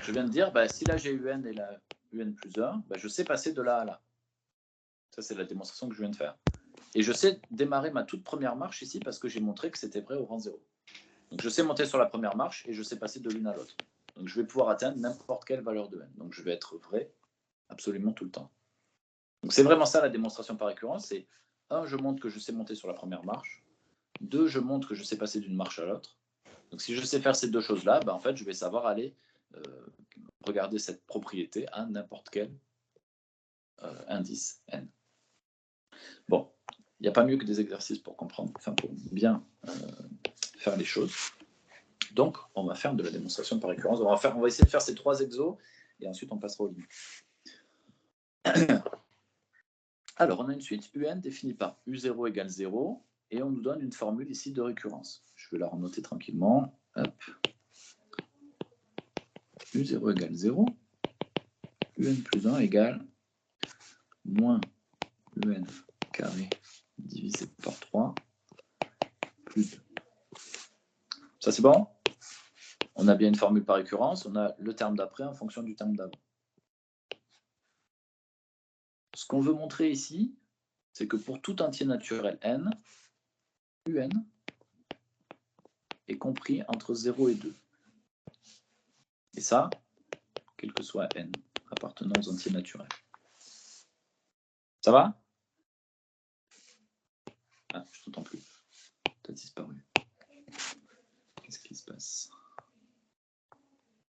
Je viens de dire, si là j'ai UN et là UN plus 1, je sais passer de là à là. Ça c'est la démonstration que je viens de faire. Et je sais démarrer ma toute première marche ici parce que j'ai montré que c'était vrai au rang 0. Donc je sais monter sur la première marche et je sais passer de l'une à l'autre. Donc je vais pouvoir atteindre n'importe quelle valeur de n. Donc je vais être vrai absolument tout le temps. Donc c'est vraiment ça la démonstration par récurrence. C'est 1, je montre que je sais monter sur la première marche. 2, je montre que je sais passer d'une marche à l'autre. Donc si je sais faire ces deux choses-là, en fait je vais savoir aller regarder cette propriété à n'importe quel indice n. Bon, il n'y a pas mieux que des exercices pour comprendre, enfin pour bien faire les choses. Donc, on va faire de la démonstration par récurrence. On va essayer de faire ces 3 exos et ensuite on passera aux limites. Alors, on a une suite UN définie par U0 égale 0 et on nous donne une formule ici de récurrence. Je vais la renoter tranquillement. Hop. U0 égale 0. UN plus 1 égale moins UN carré divisé par 3 plus 2. Ça, c'est bon? On a bien une formule par récurrence. On a le terme d'après en fonction du terme d'avant. Ce qu'on veut montrer ici, c'est que pour tout entier naturel n, UN est compris entre 0 et 2. Et ça, quel que soit n appartenant aux entiers naturels. Ça va? Ah, je t'entends plus. Tu as disparu. Qu'est-ce qui se passe?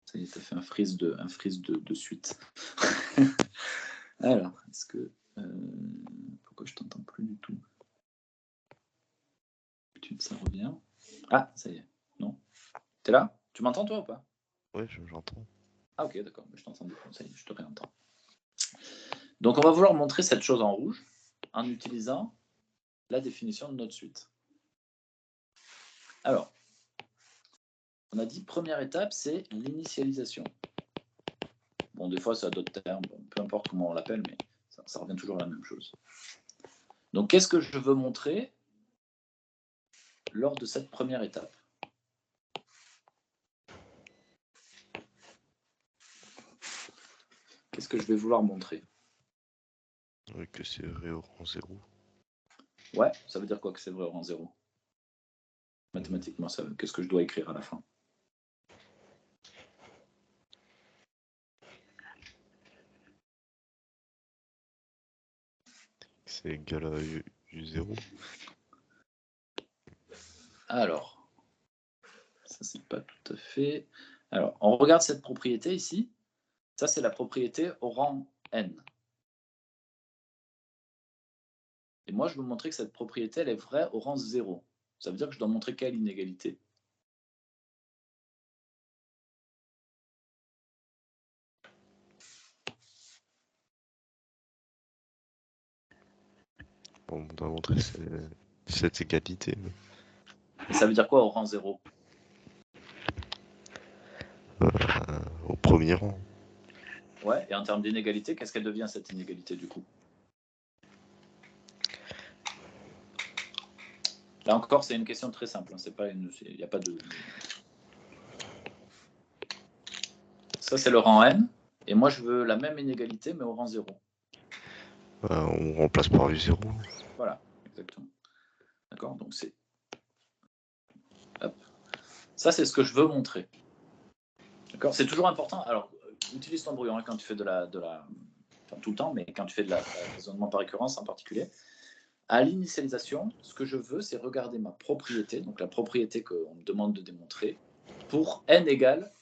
Ça y est, tu as fait un freeze de suite. Alors, est-ce que... pourquoi je t'entends plus du tout? Ça revient. Ah, ça y est. Non? T'es là? Tu m'entends toi ou pas? Ouais, j'entends. Ah ok, d'accord. Je t'entends du coup. Ça y est, je te réentends. Donc on va vouloir montrer cette chose en rouge en utilisant la définition de notre suite. Alors, on a dit première étape, c'est l'initialisation. Bon, des fois, ça a d'autres termes, peu importe comment on l'appelle, mais ça revient toujours à la même chose. Donc, qu'est-ce que je veux montrer lors de cette première étape? Qu'est-ce que je vais vouloir montrer? Oui, que c'est vrai au rang 0. Ouais, ça veut dire quoi que c'est vrai au rang 0? Mathématiquement, qu'est-ce que je dois écrire à la fin? C'est égal à U0. Alors, ça c'est pas tout à fait... Alors, on regarde cette propriété ici. Ça, c'est la propriété au rang n. Et moi, je veux montrer que cette propriété, elle est vraie au rang 0. Ça veut dire que je dois montrer quelle inégalité? Bon, on doit montrer cette égalité. Et ça veut dire quoi au rang 0? Au premier rang. Ouais, et en termes d'inégalité, qu'est-ce qu'elle devient cette inégalité du coup? Là encore, c'est une question très simple. Hein. C'est pas une, il n'y a pas de. Ça, c'est le rang n. Et moi, je veux la même inégalité, mais au rang 0. On remplace par U0. Voilà, exactement. D'accord? Donc, c'est. Hop. Ça, c'est ce que je veux montrer. D'accord? C'est toujours important. Alors, utilise ton brouillon hein, quand tu fais de la. Enfin, tout le temps, mais quand tu fais de la raisonnement par récurrence en particulier. À l'initialisation, ce que je veux, c'est regarder ma propriété, donc la propriété qu'on me demande de démontrer, pour n égale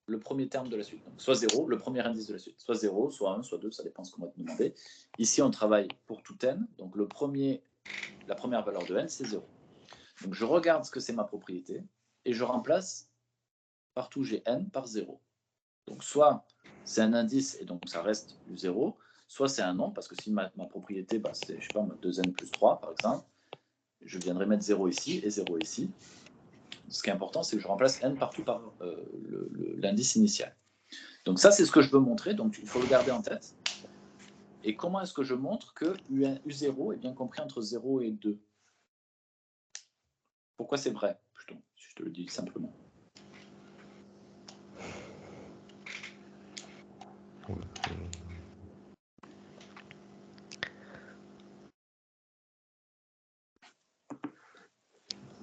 le premier terme de la suite. Donc, soit 0, le premier indice de la suite. Soit 0, soit 1, soit 2, ça dépend ce qu'on va te demander. Ici, on travaille pour tout n. Donc, la première valeur de n, c'est 0. Donc, je regarde ce que c'est ma propriété et je remplace partout j'ai n par 0. Donc, soit c'est un indice et donc ça reste du 0, soit c'est un nom, parce que si ma propriété, bah, c'est, je sais pas, 2n plus 3, par exemple, je viendrai mettre 0 ici et 0 ici. Ce qui est important, c'est que je remplace n partout par l'indice initial. Donc ça, c'est ce que je veux montrer, donc il faut le garder en tête. Et comment est-ce que je montre que U0 est bien compris entre 0 et 2? Pourquoi c'est vrai, plutôt, si je te le dis simplement.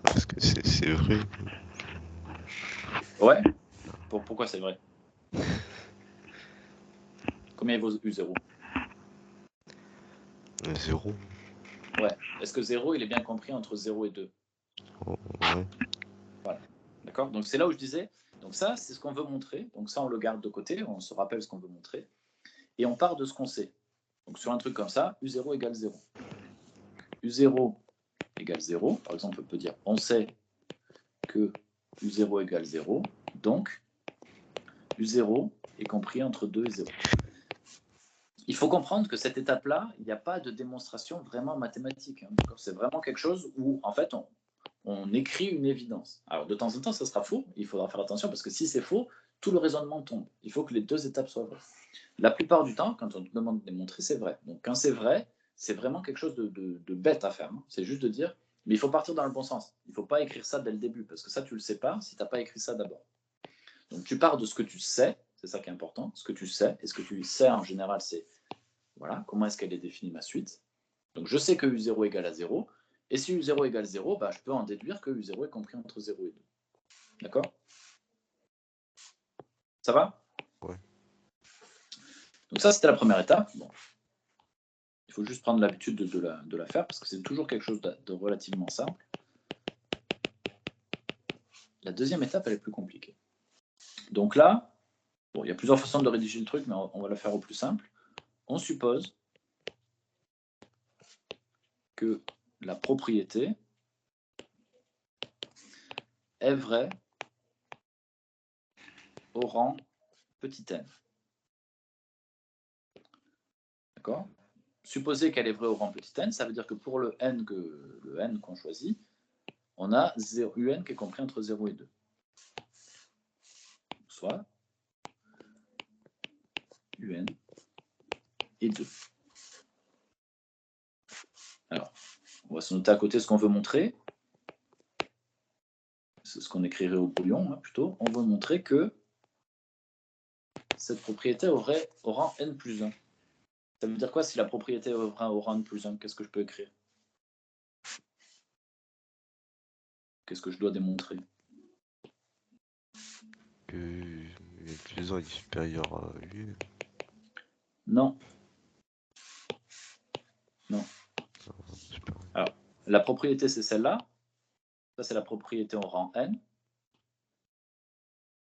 Parce que c'est vrai. Ouais. Pourquoi c'est vrai? Combien vaut U0? 0. Ouais. Est-ce que 0, il est bien compris entre 0 et 2? Ouais. Voilà. D'accord? Donc c'est là où je disais, donc ça, c'est ce qu'on veut montrer. Donc ça, on le garde de côté, on se rappelle ce qu'on veut montrer. Et on part de ce qu'on sait. Donc sur un truc comme ça, U0 égale 0. U0 égale 0. Par exemple, on peut dire, on sait que U0 égale 0. Donc, U0 est compris entre 2 et 0. Il faut comprendre que cette étape-là, il n'y a pas de démonstration vraiment mathématique. Hein, c'est vraiment quelque chose où, en fait, on écrit une évidence. Alors, de temps en temps, ça sera faux. Il faudra faire attention parce que si c'est faux, tout le raisonnement tombe. Il faut que les deux étapes soient vraies. La plupart du temps, quand on te demande de démontrer, c'est vrai. Donc, quand c'est vrai, c'est vraiment quelque chose de bête à faire. Hein. C'est juste de dire, mais il faut partir dans le bon sens. Il ne faut pas écrire ça dès le début parce que ça, tu ne le sais pas si tu n'as pas écrit ça d'abord. Donc, tu pars de ce que tu sais. C'est ça qui est important. Ce que tu sais. Et ce que tu sais, en général, c'est voilà, comment est-ce qu'elle est définie ma suite. Donc je sais que U0 égale à 0, et si U0 égale 0, bah, je peux en déduire que U0 est compris entre 0 et 2. D'accord? Ça va? Ouais. Donc ça, c'était la première étape. Bon. Il faut juste prendre l'habitude de la faire, parce que c'est toujours quelque chose de relativement simple. La deuxième étape, elle est plus compliquée. Donc là, bon, il y a plusieurs façons de rédiger le truc, mais on va la faire au plus simple. On suppose que la propriété est vraie au rang petit n. D'accord? Supposer qu'elle est vraie au rang petit n, ça veut dire que pour le n qu'on choisit, on a un qui est compris entre 0 et 2. Soit un et 2. Alors, on va se noter à côté ce qu'on veut montrer. C'est ce qu'on écrirait au brouillon, hein, plutôt. On veut montrer que cette propriété aurait au rang n plus 1. Ça veut dire quoi si la propriété aurait au rang n plus 1? Qu'est-ce que je peux écrire? Qu'est-ce que je dois démontrer? Que n plus 1 est supérieur à un. Non. Non. Alors, la propriété, c'est celle-là. Ça, c'est la propriété au rang n.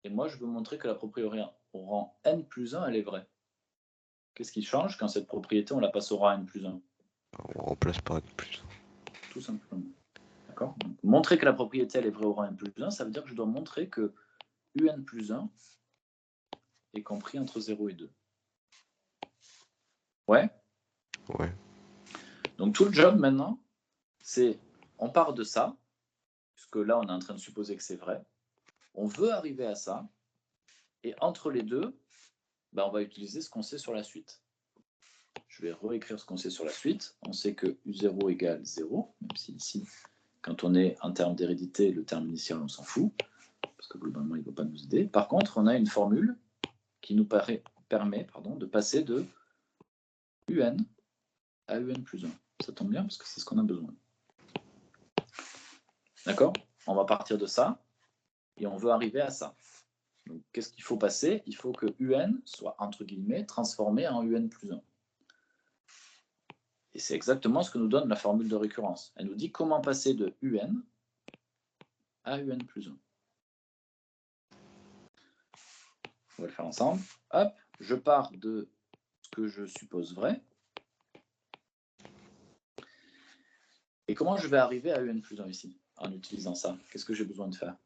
Et moi, je veux montrer que la propriété au rang n plus 1, elle est vraie. Qu'est-ce qui change quand cette propriété, on la passe au rang n plus 1? On remplace par n plus 1. Tout simplement. D'accord? Montrer que la propriété, elle est vraie au rang n plus 1, ça veut dire que je dois montrer que un plus 1 est compris entre 0 et 2. Ouais? Ouais. Donc tout le job maintenant, c'est, on part de ça, puisque là, on est en train de supposer que c'est vrai. On veut arriver à ça, et entre les deux, on va utiliser ce qu'on sait sur la suite. Je vais réécrire ce qu'on sait sur la suite. On sait que U0 égale 0, même si ici, quand on est en termes d'hérédité, le terme initial, on s'en fout, parce que globalement, il ne va pas nous aider. Par contre, on a une formule qui nous permet de passer de un à un plus 1. Ça tombe bien, parce que c'est ce qu'on a besoin. D'accord? On va partir de ça, et on veut arriver à ça. Donc, qu'est-ce qu'il faut passer? Il faut que un soit, entre guillemets, transformé en un plus 1. Et c'est exactement ce que nous donne la formule de récurrence. Elle nous dit comment passer de un à un plus 1. On va le faire ensemble. Hop, je pars de ce que je suppose vrai. Et comment je vais arriver à un plus 1 ici, en utilisant ça? Qu'est-ce que j'ai besoin de faire?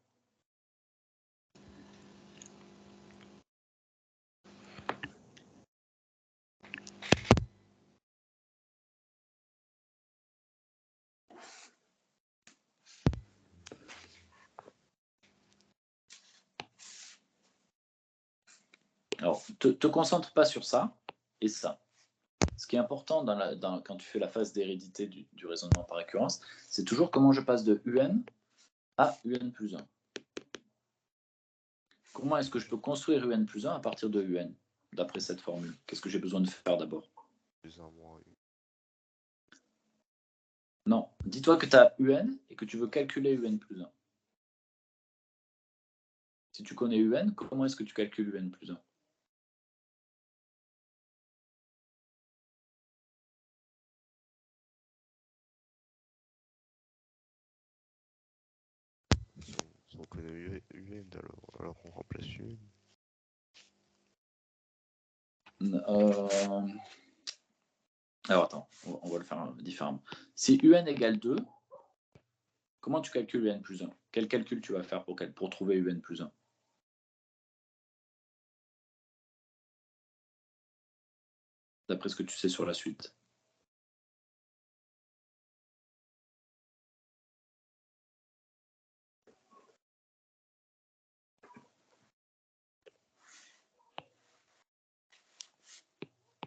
Alors, te concentre pas sur ça et ça. Ce qui est important quand tu fais la phase d'hérédité du raisonnement par récurrence, c'est toujours comment je passe de UN à UN plus 1. Comment est-ce que je peux construire UN plus 1 à partir de UN, d'après cette formule? Qu'est-ce que j'ai besoin de faire d'abord? Plus 1 moins 1. Non, dis-toi que tu as UN et que tu veux calculer UN plus 1. Si tu connais UN, comment est-ce que tu calcules UN plus 1? Si on connaît UN, alors on remplace UN. Alors attends, on va le faire différemment. Si UN égale 2, comment tu calcules UN plus 1? Quel calcul tu vas faire pour trouver UN plus 1? D'après ce que tu sais sur la suite.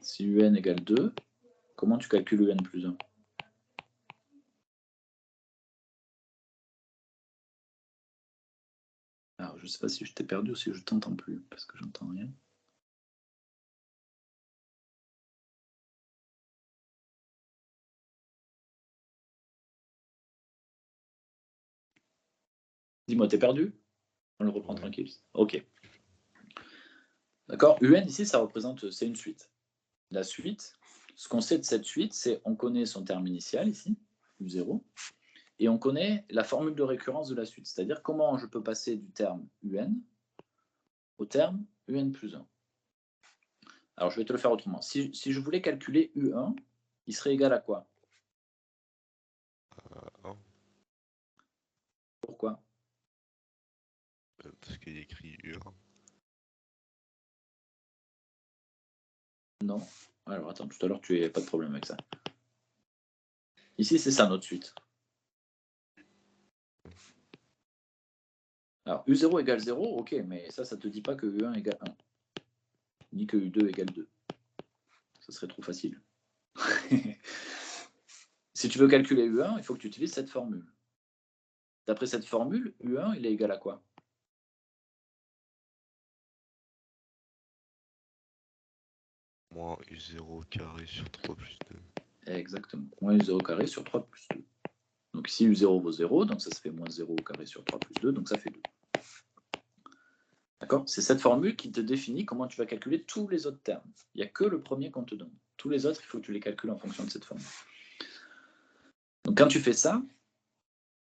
Si UN égale 2, comment tu calcules UN plus 1? Alors, je ne sais pas si je t'ai perdu ou si je ne t'entends plus, parce que j'entends rien. Dis-moi, t'es perdu? On le reprend tranquille. Ok. D'accord. UN ici, ça représente, c'est une suite. La suite, ce qu'on sait de cette suite, c'est on connaît son terme initial ici, U0, et on connaît la formule de récurrence de la suite, c'est-à-dire comment je peux passer du terme UN au terme UN plus 1. Alors, je vais te le faire autrement. Si je voulais calculer U1, il serait égal à quoi? 1. Pourquoi? Parce qu'il écrit U1. Non. Alors, attends, tout à l'heure, tu n'avais pas de problème avec ça. Ici, c'est ça notre suite. Alors, U0 égale 0, ok, mais ça ne te dit pas que U1 égale 1. Ni que U2 égale 2. Ça serait trop facile. Si tu veux calculer U1, il faut que tu utilises cette formule. D'après cette formule, U1, il est égal à quoi? Moins U0 carré sur 3 plus 2. Exactement. Moins U0 carré sur 3 plus 2. Donc ici, U0 vaut 0, donc ça se fait moins 0 au carré sur 3 plus 2, donc ça fait 2. D'accord? C'est cette formule qui te définit comment tu vas calculer tous les autres termes. Il n'y a que le premier qu'on te donne. Tous les autres, il faut que tu les calcules en fonction de cette formule. Donc quand tu fais ça,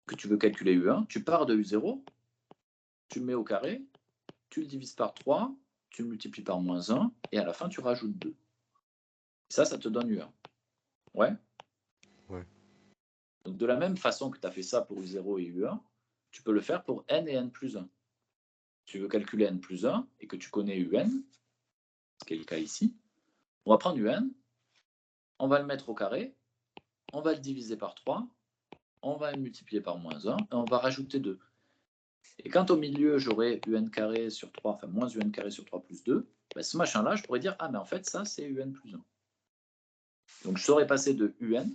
que tu veux calculer U1, tu pars de U0, tu le mets au carré, tu le divises par 3, tu le multiplies par moins 1, et à la fin, tu rajoutes 2. Ça te donne U1. Ouais? Ouais. Donc de la même façon que tu as fait ça pour U0 et U1, tu peux le faire pour N et N plus 1. Tu veux calculer N plus 1 et que tu connais UN, ce qui est le cas ici, on va prendre UN, on va le mettre au carré, on va le diviser par 3, on va le multiplier par moins 1, et on va rajouter 2. Et quand au milieu, j'aurai UN carré sur 3, enfin moins UN carré sur 3 plus 2, ben ce machin-là, je pourrais dire, ah mais en fait, ça, c'est UN plus 1. Donc je saurais passer de UN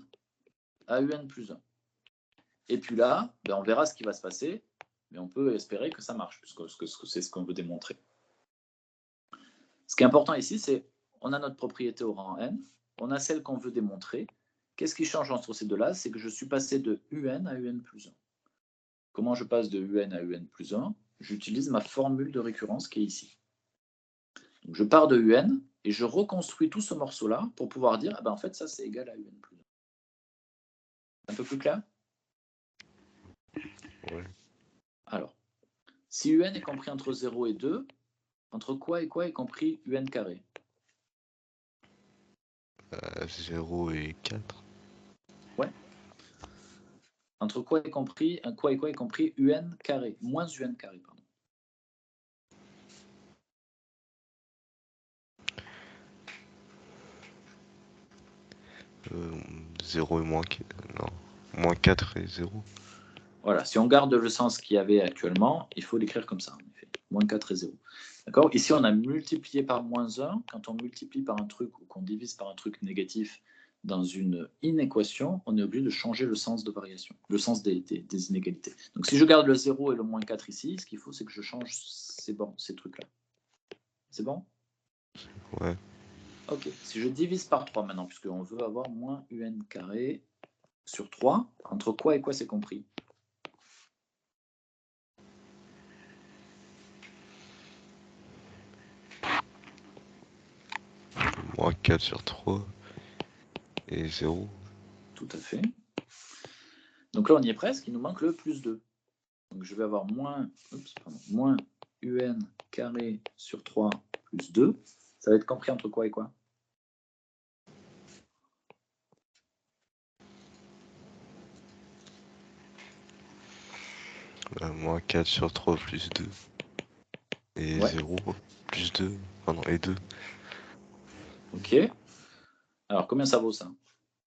à UN plus 1. Et puis là, ben, on verra ce qui va se passer, mais on peut espérer que ça marche, puisque c'est ce qu'on veut démontrer. Ce qui est important ici, c'est on a notre propriété au rang n, on a celle qu'on veut démontrer. Qu'est-ce qui change entre ces deux-là? C'est que je suis passé de UN à UN plus 1. Comment je passe de UN à UN plus 1? J'utilise ma formule de récurrence qui est ici. Donc je pars de UN et je reconstruis tout ce morceau-là pour pouvoir dire, ah ben en fait, ça, c'est égal à UN plus 1. Un peu plus clair? Ouais. Alors, si UN est compris entre 0 et 2, entre quoi et quoi est compris UN carré? 0 et 4. Ouais. Entre quoi et quoi est compris UN carré, moins UN carré, pardon. 0 et moins 4. Non. Moins 4 et 0. Voilà, si on garde le sens qu'il y avait actuellement, il faut l'écrire comme ça, en effet. moins 4 et 0. D'accord? Ici, on a multiplié par moins 1. Quand on multiplie par un truc ou qu'on divise par un truc négatif dans une inéquation, on est obligé de changer le sens de variation, le sens des inégalités. Donc, si je garde le 0 et le moins 4 ici, ce qu'il faut, c'est que je change ces trucs-là. C'est bon? Ouais. Ok. Si je divise par 3 maintenant, puisqu'on veut avoir moins un carré sur 3, entre quoi et quoi c'est compris? Moins 4 sur 3 et 0. Tout à fait. Donc là, on y est presque, il nous manque le plus 2. Donc je vais avoir moins un carré sur 3 plus 2. Ça va être compris entre quoi et quoi? Moins 4 sur 3 plus 2. Et Ouais. 0 plus 2. Pardon, et 2. Ok. Alors, combien ça vaut ça?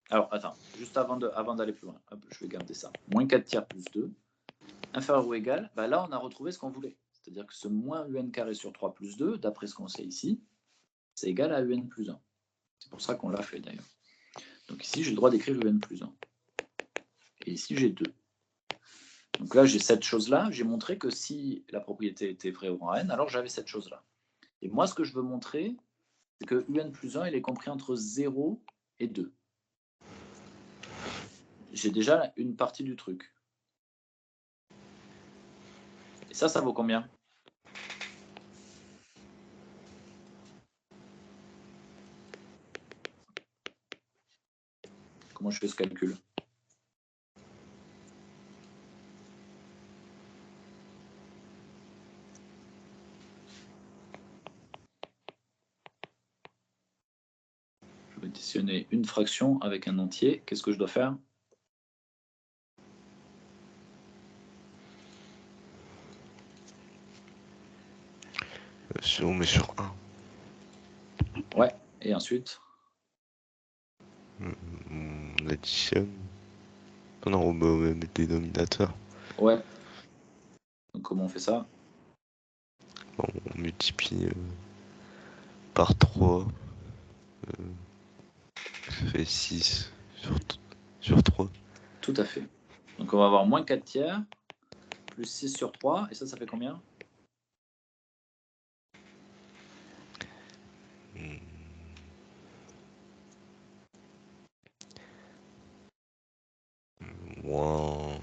Alors, attends, juste avant d'aller plus loin, hop, je vais garder ça. Moins 4 tiers plus 2, inférieur ou égal, bah là, on a retrouvé ce qu'on voulait. C'est-à-dire que ce moins un carré sur 3 plus 2, d'après ce qu'on sait ici, c'est égal à un plus 1. C'est pour ça qu'on l'a fait d'ailleurs. Donc ici, j'ai le droit d'écrire un plus 1. Et ici, j'ai 2. Donc là, j'ai cette chose-là. J'ai montré que si la propriété était vraie au rang n, alors j'avais cette chose-là. Et moi, ce que je veux montrer, c'est que un plus 1, il est compris entre 0 et 2. J'ai déjà une partie du truc. Et ça vaut combien? Comment je fais ce calcul? Je vais additionner une fraction avec un entier. Qu'est-ce que je dois faire? On met sur 1. Ouais, et ensuite? On additionne. Non, on met au même dénominateur. Ouais. Donc comment on fait ça? On multiplie par 3. Ça fait 6 sur 3. Tout à fait. Donc on va avoir moins 4 tiers, plus 6 sur 3, et ça fait combien? Moins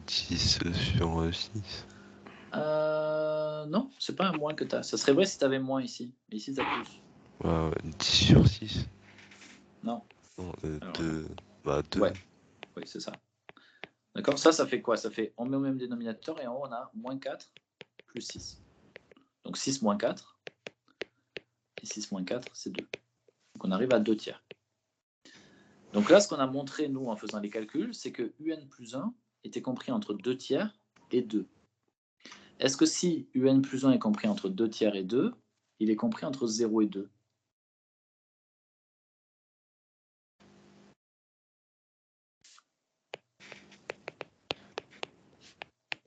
10 sur 6. Non, c'est pas un moins que tu as. Ça serait vrai si tu avais moins ici. Mais ici, tu as plus. Ouais, 10 sur 6. Non. Non, Alors, 2. Bah, 2. ouais, oui, c'est ça. D'accord? Ça fait quoi? Ça fait, on met au même dénominateur et en haut, on a moins 4 plus 6. Donc 6 moins 4. Et 6 moins 4, c'est 2. Donc on arrive à 2 tiers. Donc là, ce qu'on a montré, nous, en faisant les calculs, c'est que un plus 1 était compris entre 2 tiers et 2. Est-ce que si un plus 1 est compris entre 2 tiers et 2, il est compris entre 0 et 2?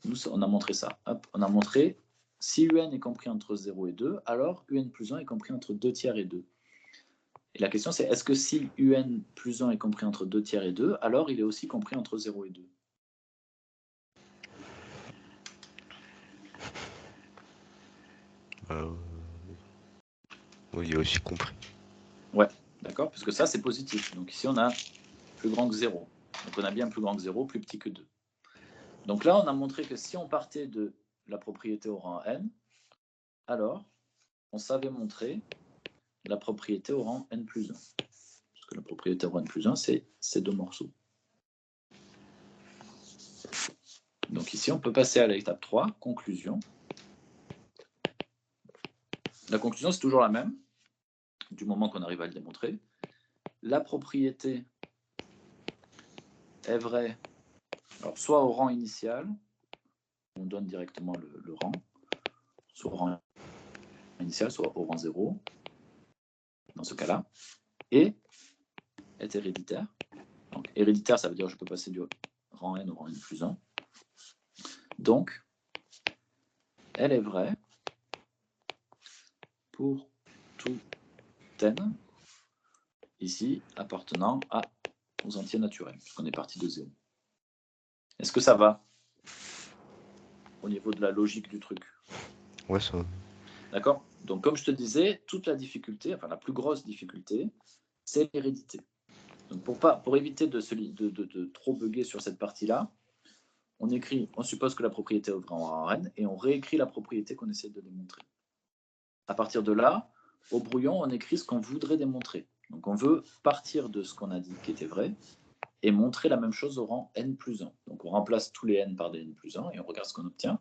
Nous, on a montré ça. Hop, on a montré, si un est compris entre 0 et 2, alors un plus 1 est compris entre 2 tiers et 2. Et la question, c'est est-ce que si un plus 1 est compris entre 2 tiers et 2, alors il est aussi compris entre 0 et 2? Oui, il a aussi compris. Ouais, d'accord, parce que ça, c'est positif. Donc ici, on a plus grand que 0. Donc on a bien plus grand que 0, plus petit que 2. Donc là, on a montré que si on partait de la propriété au rang n, alors on savait montrer la propriété au rang n plus 1. Parce que la propriété au rang n plus 1, c'est ces deux morceaux. Donc ici, on peut passer à l'étape 3, conclusion. La conclusion, c'est toujours la même, du moment qu'on arrive à le démontrer. La propriété est vraie, alors soit au rang initial, on donne directement le rang, soit au rang initial, soit au rang 0, dans ce cas-là, et est héréditaire. Donc héréditaire, ça veut dire que je peux passer du rang n au rang n plus 1. Donc, elle est vraie pour tout n, ici, appartenant aux entiers naturels, puisqu'on est parti de 0. Est-ce que ça va au niveau de la logique du truc? Ouais, ça va. D'accord? Donc, comme je te disais, toute la difficulté, enfin la plus grosse difficulté, c'est l'hérédité. Donc, pour éviter de trop bugger sur cette partie-là, on suppose que la propriété est vraie en rang n, et on réécrit la propriété qu'on essaie de démontrer. À partir de là, au brouillon, on écrit ce qu'on voudrait démontrer. Donc, on veut partir de ce qu'on a dit qui était vrai, et montrer la même chose au rang n plus 1. Donc, on remplace tous les n par des n plus 1, et on regarde ce qu'on obtient.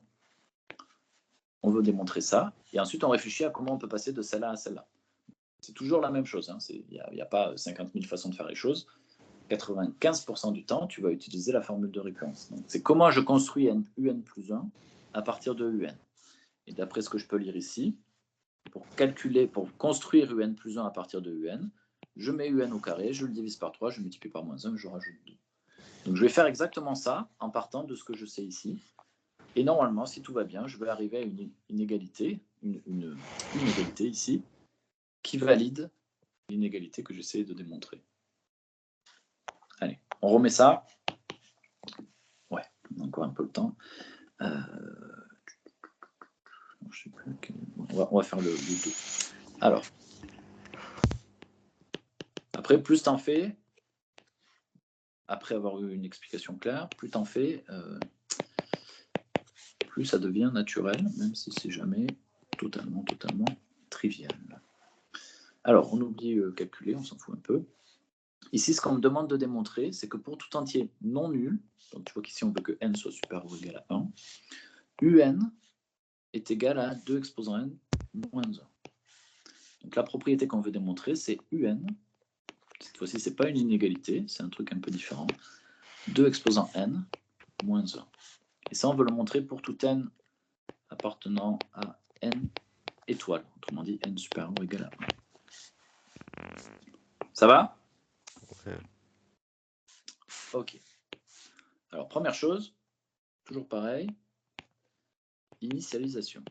On veut démontrer ça, et ensuite on réfléchit à comment on peut passer de celle-là à celle-là. C'est toujours la même chose, il n'y a pas 50 000 façons de faire les choses. 95% du temps, tu vas utiliser la formule de récurrence. Donc, c'est comment je construis un un plus 1 à partir de un. Et d'après ce que je peux lire ici, pour construire un plus 1 à partir de un, je mets un au carré, je le divise par 3, je multiplie par moins 1, je rajoute 2. Donc je vais faire exactement ça en partant de ce que je sais ici. Et normalement, si tout va bien, je vais arriver à une égalité, une égalité ici, qui valide l'inégalité que j'essaie de démontrer. Allez, on remet ça. Ouais, on a encore un peu le temps. Je sais plus on va faire le 2. Alors, après, plus t'en fais, après avoir eu une explication claire, plus t'en fais, plus ça devient naturel, même si c'est jamais totalement trivial. Alors, on oublie calculer, on s'en fout un peu. Ici, ce qu'on me demande de démontrer, c'est que pour tout entier non nul, donc tu vois qu'ici on veut que n soit supérieur ou égal à 1, un est égal à 2 exposant n moins 1. Donc la propriété qu'on veut démontrer, c'est un. Cette fois-ci, ce n'est pas une inégalité, c'est un truc un peu différent. 2 exposant n moins 1. Et ça, on veut le montrer pour tout n appartenant à n étoiles. Autrement dit, n supérieur ou égal à 1. Ça va? Ouais. Ok. Alors, première chose, toujours pareil, initialisation.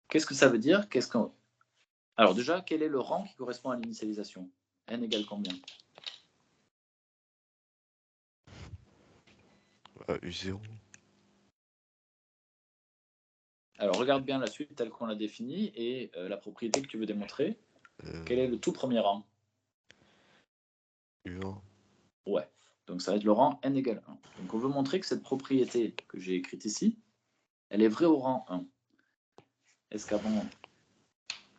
Qu'est-ce que ça veut dire? Alors déjà, quel est le rang qui correspond à l'initialisation? N égale combien? U0. Alors regarde bien la suite telle qu'on l'a définie et la propriété que tu veux démontrer. Quel est le tout premier rang? U1. Ouais, donc ça va être le rang n égale 1. Donc on veut montrer que cette propriété que j'ai écrite ici, elle est vraie au rang 1. Est-ce qu'avant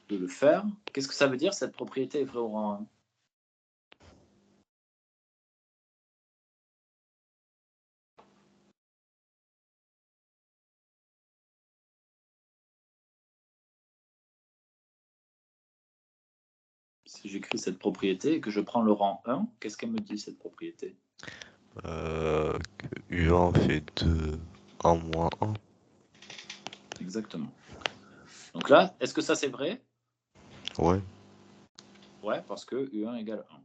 de le faire, qu'est-ce que ça veut dire cette propriété est vraie au rang 1? Si j'écris cette propriété et que je prends le rang 1, qu'est-ce qu'elle me dit cette propriété? Que U1 fait 2, 1 moins 1. Exactement. Donc là, est-ce que ça c'est vrai? Ouais. Ouais, parce que U1 égale 1.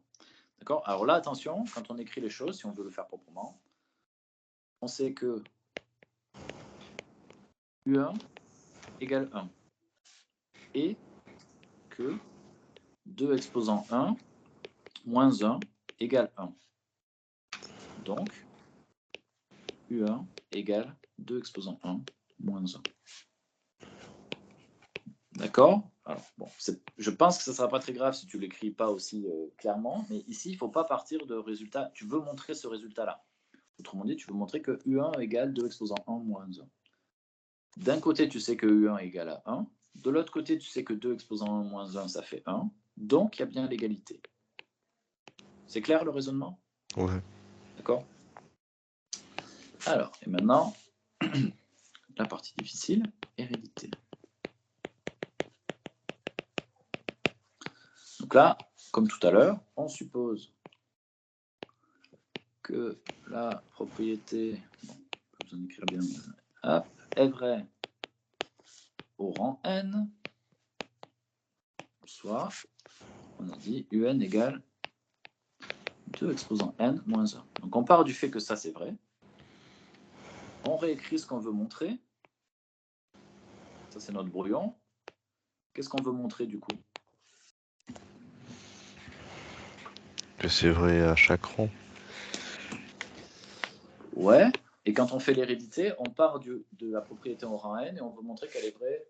D'accord? Alors là, attention, quand on écrit les choses, si on veut le faire proprement, on sait que U1 égale 1 et que 2 exposant 1 moins 1 égale 1. Donc, U1 égale 2 exposant 1 moins 1. D'accord? Alors, bon, je pense que ça ne sera pas très grave si tu ne l'écris pas aussi clairement, mais ici, il ne faut pas partir de résultat. Tu veux montrer ce résultat-là. Autrement dit, tu veux montrer que U1 égale 2 exposant 1 moins 1. D'un côté, tu sais que U1 égale à 1. De l'autre côté, tu sais que 2 exposant 1 moins 1, ça fait 1. Donc, il y a bien l'égalité. C'est clair le raisonnement? Ouais. D'accord? Alors, et maintenant, la partie difficile, hérédité. Donc là, comme tout à l'heure, on suppose que la propriété, bon, pas besoin d'écrire bien, hop, est vraie au rang n, soit, on a dit un égale 2 exposant n moins 1. Donc on part du fait que ça c'est vrai. On réécrit ce qu'on veut montrer. Ça c'est notre brouillon. Qu'est-ce qu'on veut montrer du coup? Que c'est vrai à chaque rang. Ouais. Et quand on fait l'hérédité, on part de la propriété au rang n et on veut montrer qu'elle est vraie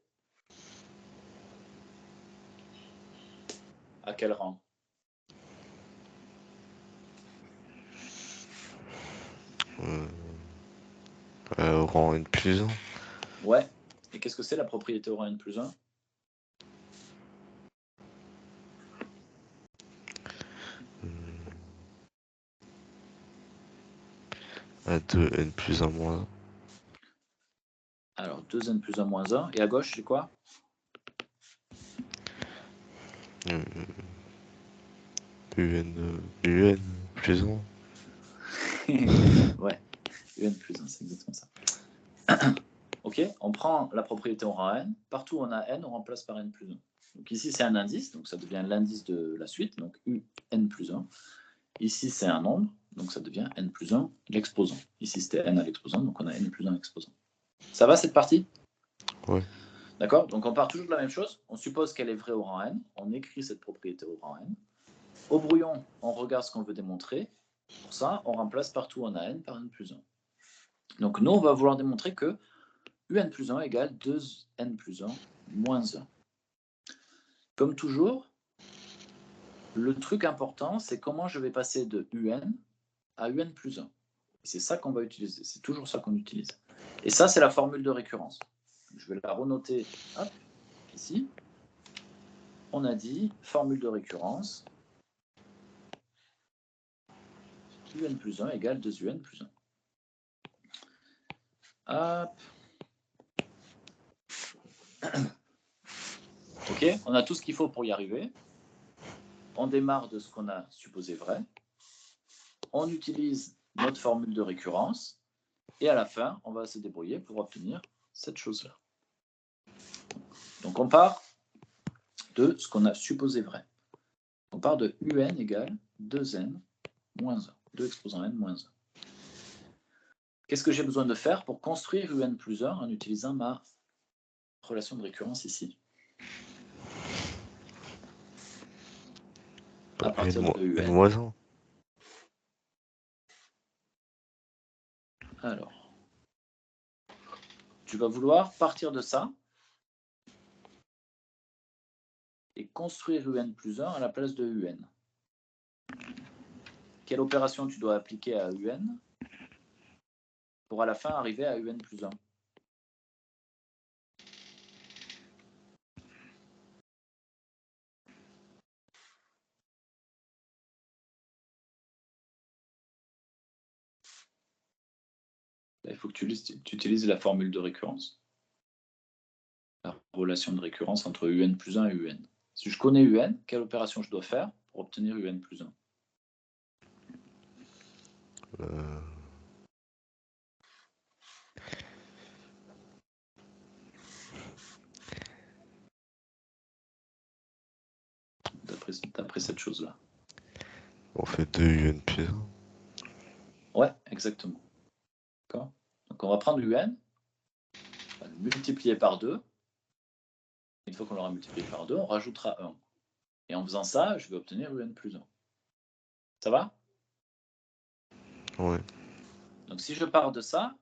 à quel rang? Au rang n plus 1. Ouais. Et qu'est-ce que c'est la propriété au rang n plus 1? À 2 n plus 1 moins 1. Alors 2n plus 1 moins 1. Et à gauche, c'est quoi? un plus 1. Ouais. un plus 1, c'est exactement ça. Ok, on prend la propriété au rang n. Partout où on a n, on remplace par n plus 1. Donc ici, c'est un indice, donc ça devient l'indice de la suite, donc un plus 1. Ici, c'est un nombre, donc ça devient n plus 1, l'exposant. Ici, c'était n à l'exposant, donc on a n plus 1 exposant. Ça va cette partie? Ouais. D'accord? Donc on part toujours de la même chose. On suppose qu'elle est vraie au rang n. On écrit cette propriété au rang n. Au brouillon, on regarde ce qu'on veut démontrer. Pour ça, on remplace partout où on a n par n plus 1. Donc nous, on va vouloir démontrer que un plus 1 égale 2n plus 1 moins 1. Comme toujours, le truc important, c'est comment je vais passer de un à un plus 1. C'est ça qu'on va utiliser, c'est toujours ça qu'on utilise. Et ça, c'est la formule de récurrence. Je vais la renoter ici. On a dit formule de récurrence, un plus 1 égale 2un plus 1. Hop. Ok, on a tout ce qu'il faut pour y arriver. On démarre de ce qu'on a supposé vrai. On utilise notre formule de récurrence. Et à la fin, on va se débrouiller pour obtenir cette chose-là. Donc on part de ce qu'on a supposé vrai. On part de un égale 2n moins 1. 2 exposant n moins 1. Qu'est-ce que j'ai besoin de faire pour construire un plus 1 en utilisant ma relation de récurrence ici? À partir de n un. moins 1. Alors, tu vas vouloir partir de ça et construire un plus 1 à la place de un. Quelle opération tu dois appliquer à un pour à la fin arriver à un plus 1? Là, il faut que tu utilises la formule de récurrence. La relation de récurrence entre un plus 1 et un. Si je connais un, quelle opération je dois faire pour obtenir un plus 1? D'après cette chose-là. On fait 2 un plus 1. Ouais, exactement. D'accord. Donc on va prendre un, on va le multiplier par 2. Une fois qu'on l'aura multiplié par 2, on rajoutera 1. Et en faisant ça, je vais obtenir un plus 1. Ça va? Ouais. Donc si je pars de ça,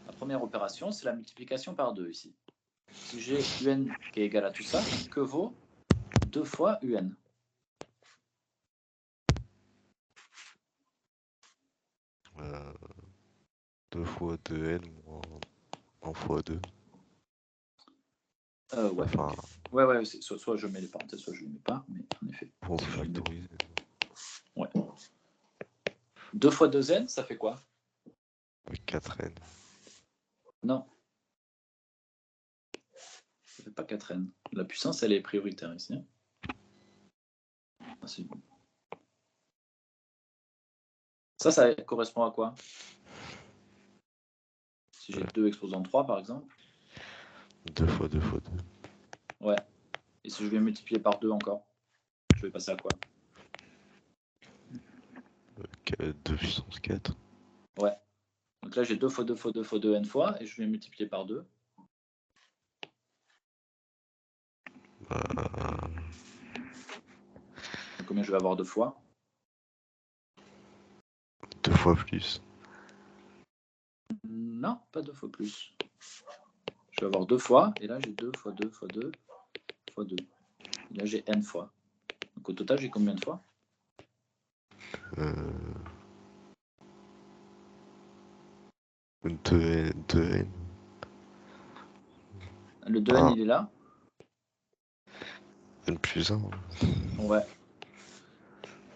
la première opération, c'est la multiplication par 2 ici. Si j'ai un qui est égal à tout ça, que vaut 2 fois un? Euh, 2 fois 2n moins 1 fois 2. Ouais, Enfin, okay. Ouais, soit je mets les parenthèses, soit je ne les mets pas, mais en effet. pour factoriser. Ouais. 2 fois 2n, ça fait quoi? 4n. Non. Ça fait pas 4n. La puissance, elle est prioritaire ici. Ah, c'est bon. Ça correspond à quoi? Si j'ai 2 exposant 3, par exemple. 2 fois 2 fois 2. Ouais. Et si je viens multiplier par 2 encore, je vais passer à quoi? 2 puissance 4. Ouais. Donc là, j'ai 2 fois 2 fois 2 fois 2 n fois, et je vais multiplier par 2. Donc combien je vais avoir 2 fois? 2 fois plus. Non, pas 2 fois plus. Je vais avoir 2 fois, et là, j'ai 2 fois 2 fois 2 fois 2. Et là, j'ai n fois. Donc au total, j'ai combien de fois? 2n. Le 2n, il est là? n plus 1. Ouais.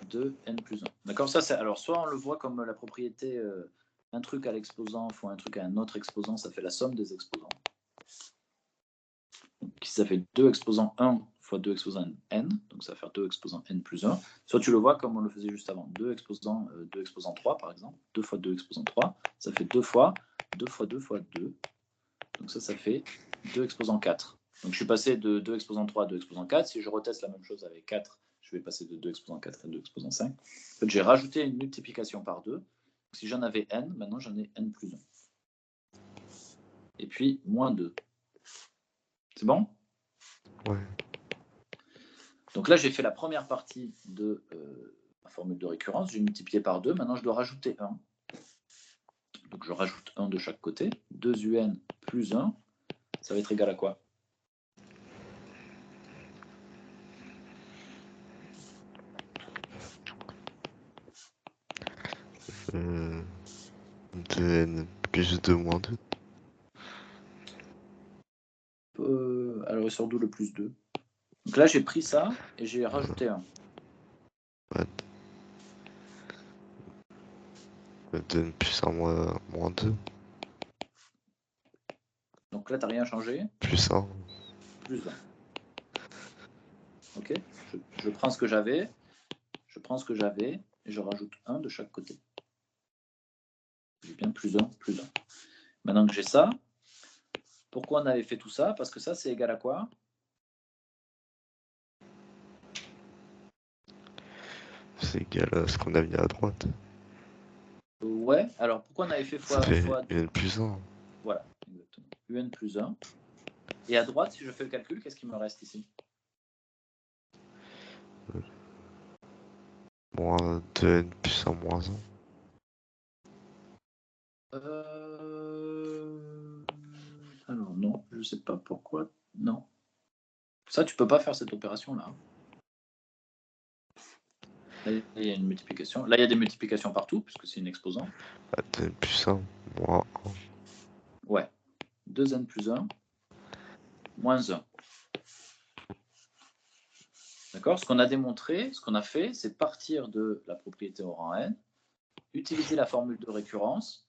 2n plus 1. D'accord, ça c'est. Alors, soit on le voit comme la propriété un truc à l'exposant fois un truc à un autre exposant, ça fait la somme des exposants. Donc, ça fait 2 exposants 1 fois 2 exposants n, donc ça va faire 2 exposants n plus 1. Soit tu le vois comme on le faisait juste avant, 2 exposants 3 par exemple, 2 fois 2 exposants 3, ça fait 2 fois 2 fois 2 fois 2. Donc ça fait 2 exposants 4. Donc je suis passé de 2 exposants 3 à 2 exposants 4. Si je reteste la même chose avec 4, je vais passer de 2 exposants 4 à 2 exposants 5. En fait, j'ai rajouté une multiplication par 2. Donc, si j'en avais n, maintenant j'en ai n plus 1. Et puis moins 2. C'est bon? Ouais. Donc là, j'ai fait la première partie de la formule de récurrence. J'ai multiplié par 2. Maintenant, je dois rajouter 1. Donc je rajoute 1 de chaque côté. 2un plus 1, ça va être égal à quoi? Euh, 2n plus 2 moins 2. Alors, il sort d'où le plus 2? Donc là, j'ai pris ça et j'ai rajouté 1. Ouais. 2n plus 1 moins 2. Donc là, tu n'as rien changé. Plus 1. Plus 1. Ok, je prends ce que j'avais, et je rajoute 1 de chaque côté. J'ai bien plus 1, plus 1. Maintenant que j'ai ça, pourquoi on avait fait tout ça? Parce que ça, c'est égal à quoi? C'est égal à ce qu'on a mis à droite. Ouais, alors pourquoi on avait fait Ça fait fois n plus 1. Voilà, exactement. Un plus 1. Et à droite, si je fais le calcul, qu'est-ce qui me reste ici? Moins 2n plus 1 moins 1. Alors non, je sais pas pourquoi. Non. Ça, tu peux pas faire cette opération-là. Là, il y a une multiplication. Là, il y a des multiplications partout, puisque c'est une exposant. 2n plus 1 moins 1. Ouais. 2n plus 1, moins 1. D'accord? Ce qu'on a démontré, ce qu'on a fait, c'est partir de la propriété au rang n, utiliser la formule de récurrence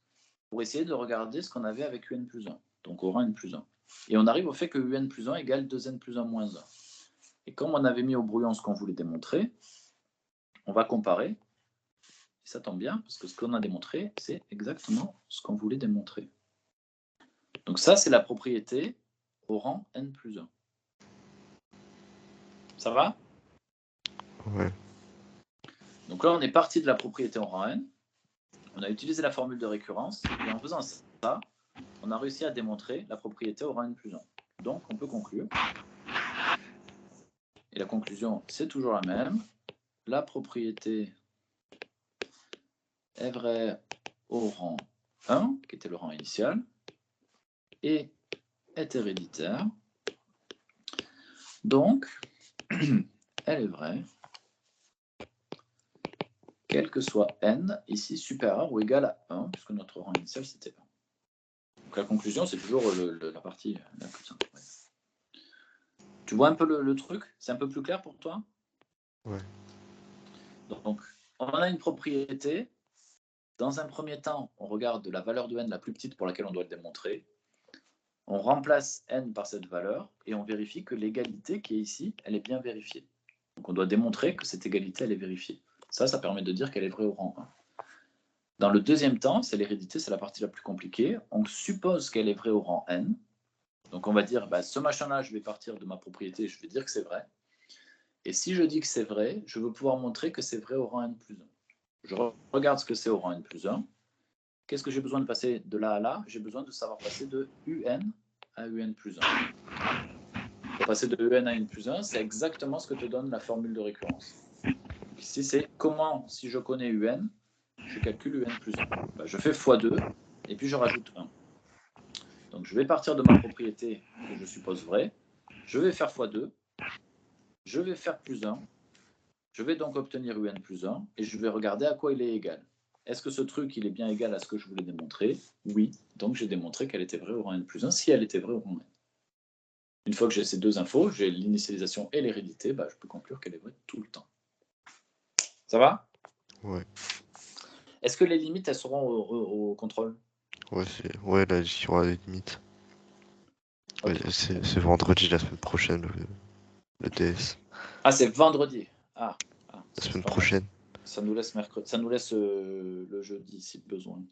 pour essayer de regarder ce qu'on avait avec un plus 1, donc au rang n plus 1. Et on arrive au fait que un plus 1 égale 2n plus 1 moins 1. Et comme on avait mis au brouillon ce qu'on voulait démontrer, on va comparer. Et ça tombe bien, parce que ce qu'on a démontré, c'est exactement ce qu'on voulait démontrer. Donc ça, c'est la propriété au rang n plus 1. Ça va? Ouais. Donc là, on est parti de la propriété au rang n. On a utilisé la formule de récurrence. Et en faisant ça, on a réussi à démontrer la propriété au rang n plus 1. Donc, on peut conclure. Et la conclusion, c'est toujours la même. La propriété est vraie au rang 1, qui était le rang initial, et est héréditaire. Donc, elle est vraie, quel que soit n, ici supérieur ou égal à 1, puisque notre rang initial, c'était 1. Donc la conclusion, c'est toujours la partie la plus simple. Ouais. Tu vois un peu le truc? C'est un peu plus clair pour toi? Ouais. Donc, on a une propriété. Dans un premier temps, on regarde la valeur de n la plus petite pour laquelle on doit le démontrer. On remplace n par cette valeur et on vérifie que l'égalité qui est ici, elle est bien vérifiée. Donc on doit démontrer que cette égalité, elle est vérifiée. Ça permet de dire qu'elle est vraie au rang 1. Dans le deuxième temps, c'est l'hérédité, c'est la partie la plus compliquée. On suppose qu'elle est vraie au rang n. Donc on va dire, ce machin-là, je vais partir de ma propriété, je vais dire que c'est vrai. Et si je dis que c'est vrai, je veux pouvoir montrer que c'est vrai au rang n plus 1. Je regarde ce que c'est au rang n plus 1. Qu'est-ce que j'ai besoin de passer de là à là? J'ai besoin de savoir passer de un à un plus 1. Pour passer de un à n plus 1, c'est exactement ce que te donne la formule de récurrence. Donc ici, c'est comment, si je connais un, je calcule un plus 1. Je fais x2, et puis je rajoute 1. Donc je vais partir de ma propriété que je suppose vraie. Je vais faire x2. Je vais faire plus 1. Je vais donc obtenir un plus 1, et je vais regarder à quoi il est égal. Est-ce que ce truc, il est bien égal à ce que je voulais démontrer? Oui. Donc j'ai démontré qu'elle était vraie au rang n plus 1, si elle était vraie au rang n. Une fois que j'ai ces deux infos, j'ai l'initialisation et l'hérédité, je peux conclure qu'elle est vraie tout le temps. Ça va? Ouais. Est-ce que les limites, elles seront au contrôle? Ouais, là, il y aura des limites. Ouais, Ok. c'est vendredi la semaine prochaine, le DS. Ah, c'est vendredi. Ah, La ça, semaine c'est pas mal. prochaine. Ça nous laisse mercredi. Ça nous laisse le jeudi, si besoin.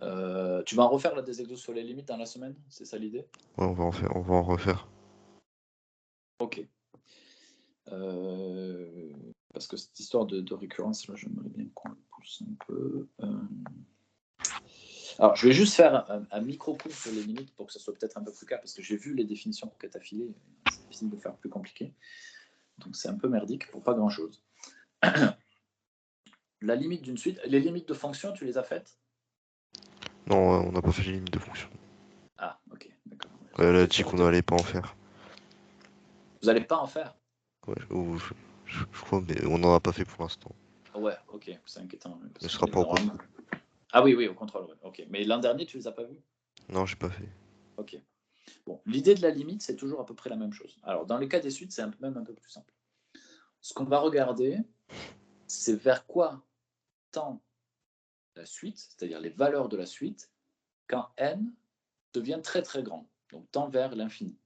Tu vas en refaire là, des exos sur les limites dans la semaine? C'est ça l'idée? Ouais, on va en refaire. Ok. Parce que cette histoire de récurrence, là, j'aimerais bien qu'on le pousse un peu. Alors, je vais juste faire un micro-cours sur les limites pour que ça soit peut-être un peu plus clair, parce que j'ai vu les définitions que tu as filées. C'est difficile de faire plus compliqué. Donc, c'est un peu merdique pour pas grand-chose. La limite d'une suite, les limites de fonction, tu les as faites? Non, on n'a pas fait les limites de fonction. Ah, ok, d'accord. Elle a dit qu'on n'allait pas en faire. Vous n'allez pas en faire? Ouais, ou je crois, mais on n'en a pas fait pour l'instant. Ouais, ok, c'est inquiétant. Mais Parce ce que sera pas au contrôle. Ah oui, au contrôle, ouais. Ok. Mais l'an dernier, tu les as pas vus? Non, j'ai pas fait. Ok. Bon, l'idée de la limite, c'est toujours à peu près la même chose. Alors, dans les cas des suites, c'est même un peu plus simple. Ce qu'on va regarder, c'est vers quoi tend la suite, c'est-à-dire les valeurs de la suite, quand n devient très très grand, donc tend vers l'infini.